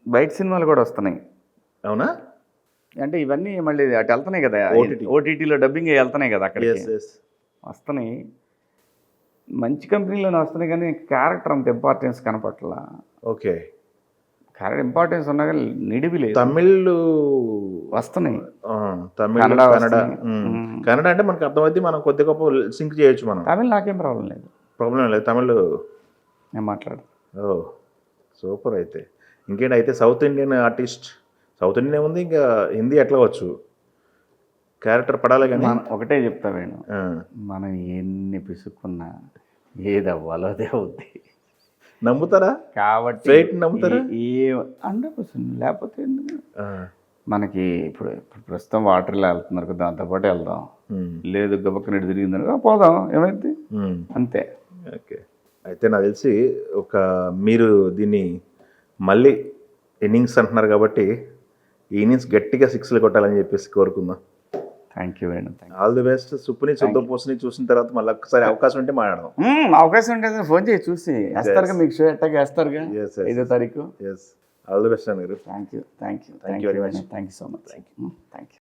Speaker 2: బయట సినిమాలు కూడా వస్తున్నాయి.
Speaker 1: అవునా?
Speaker 2: అంటే ఇవన్నీ మళ్ళీ అటు వెళ్తున్నాయి కదా, ఓటీటీలో డబ్బింగ్ వెళ్తున్నాయి కదా, అక్కడ వస్తున్నాయి. మంచి కంపెనీలోనే వస్తున్నాయి కానీ క్యారెక్టర్ అంత ఇంపార్టెన్స్ కనపట్లా.
Speaker 1: ఓకే.
Speaker 2: క్యారెక్టర్ ఇంపార్టెన్స్ ఉన్నా కానీ నిడివి లేదు.
Speaker 1: తమిళ్
Speaker 2: వస్తున్నాయి,
Speaker 1: తమిళ, కన్నడ అంటే మనకు అర్థమైతే మనం కొద్ది గొప్ప సింక్ చేయొచ్చు. మనం
Speaker 2: తమిళ్ నాకేం ప్రాబ్లం లేదు,
Speaker 1: లేదు. తమిళ్
Speaker 2: నేను మాట్లాడు.
Speaker 1: సూపర్. అయితే ఇంకేంటి అయితే south Indian artist, south Indian ఏముంది, ఇంకా హిందీ ఎట్లా వచ్చు, క్యారెక్టర్ పడాలి కానీ.
Speaker 2: ఒకటే చెప్తా వేణు, మనం ఎన్ని పిసుక్కున్నా ఏది అవ్వాలో అదే అవుద్ది.
Speaker 1: నమ్ముతారా?
Speaker 2: కాబట్టి
Speaker 1: నమ్ముతారా?
Speaker 2: 100%. లేకపోతే మనకి ఇప్పుడు ప్రస్తుతం వాటర్లో వెళ్తున్నారు కదా, దాంతోపాటు వెళ్దాం. లేదు గబక్కనెడు తిరిగిందనుకో పోదాం, ఏమైంది అంతే.
Speaker 1: ఓకే. అయితే నాకు తెలిసి మీరు దీన్ని మళ్ళీ ఇన్నింగ్స్ అంటున్నారు కాబట్టి ఈ ఇన్నింగ్స్ గట్టిగా 6లు కొట్టాలని చెప్పేసి కోరుకుందాం.
Speaker 2: Thank you Venu,
Speaker 1: all the best. సుప్పుని శుద్ధపోసుని చూసిన తర్వాత మళ్ళీ ఒక్కసారి అవకాశం ఉంటే మాట్లాడదాం.
Speaker 2: అవకాశం ఉంటుంది, ఫోన్ చేసి చూసి వేస్తారుగా, మీకు షో ఎట్టాగా వేస్తారుగా 5వ తారీఖు.
Speaker 1: ఆల్ ది బెస్ట్ అన్నారు.
Speaker 2: Thank you very much. Thank you so much. Thank you.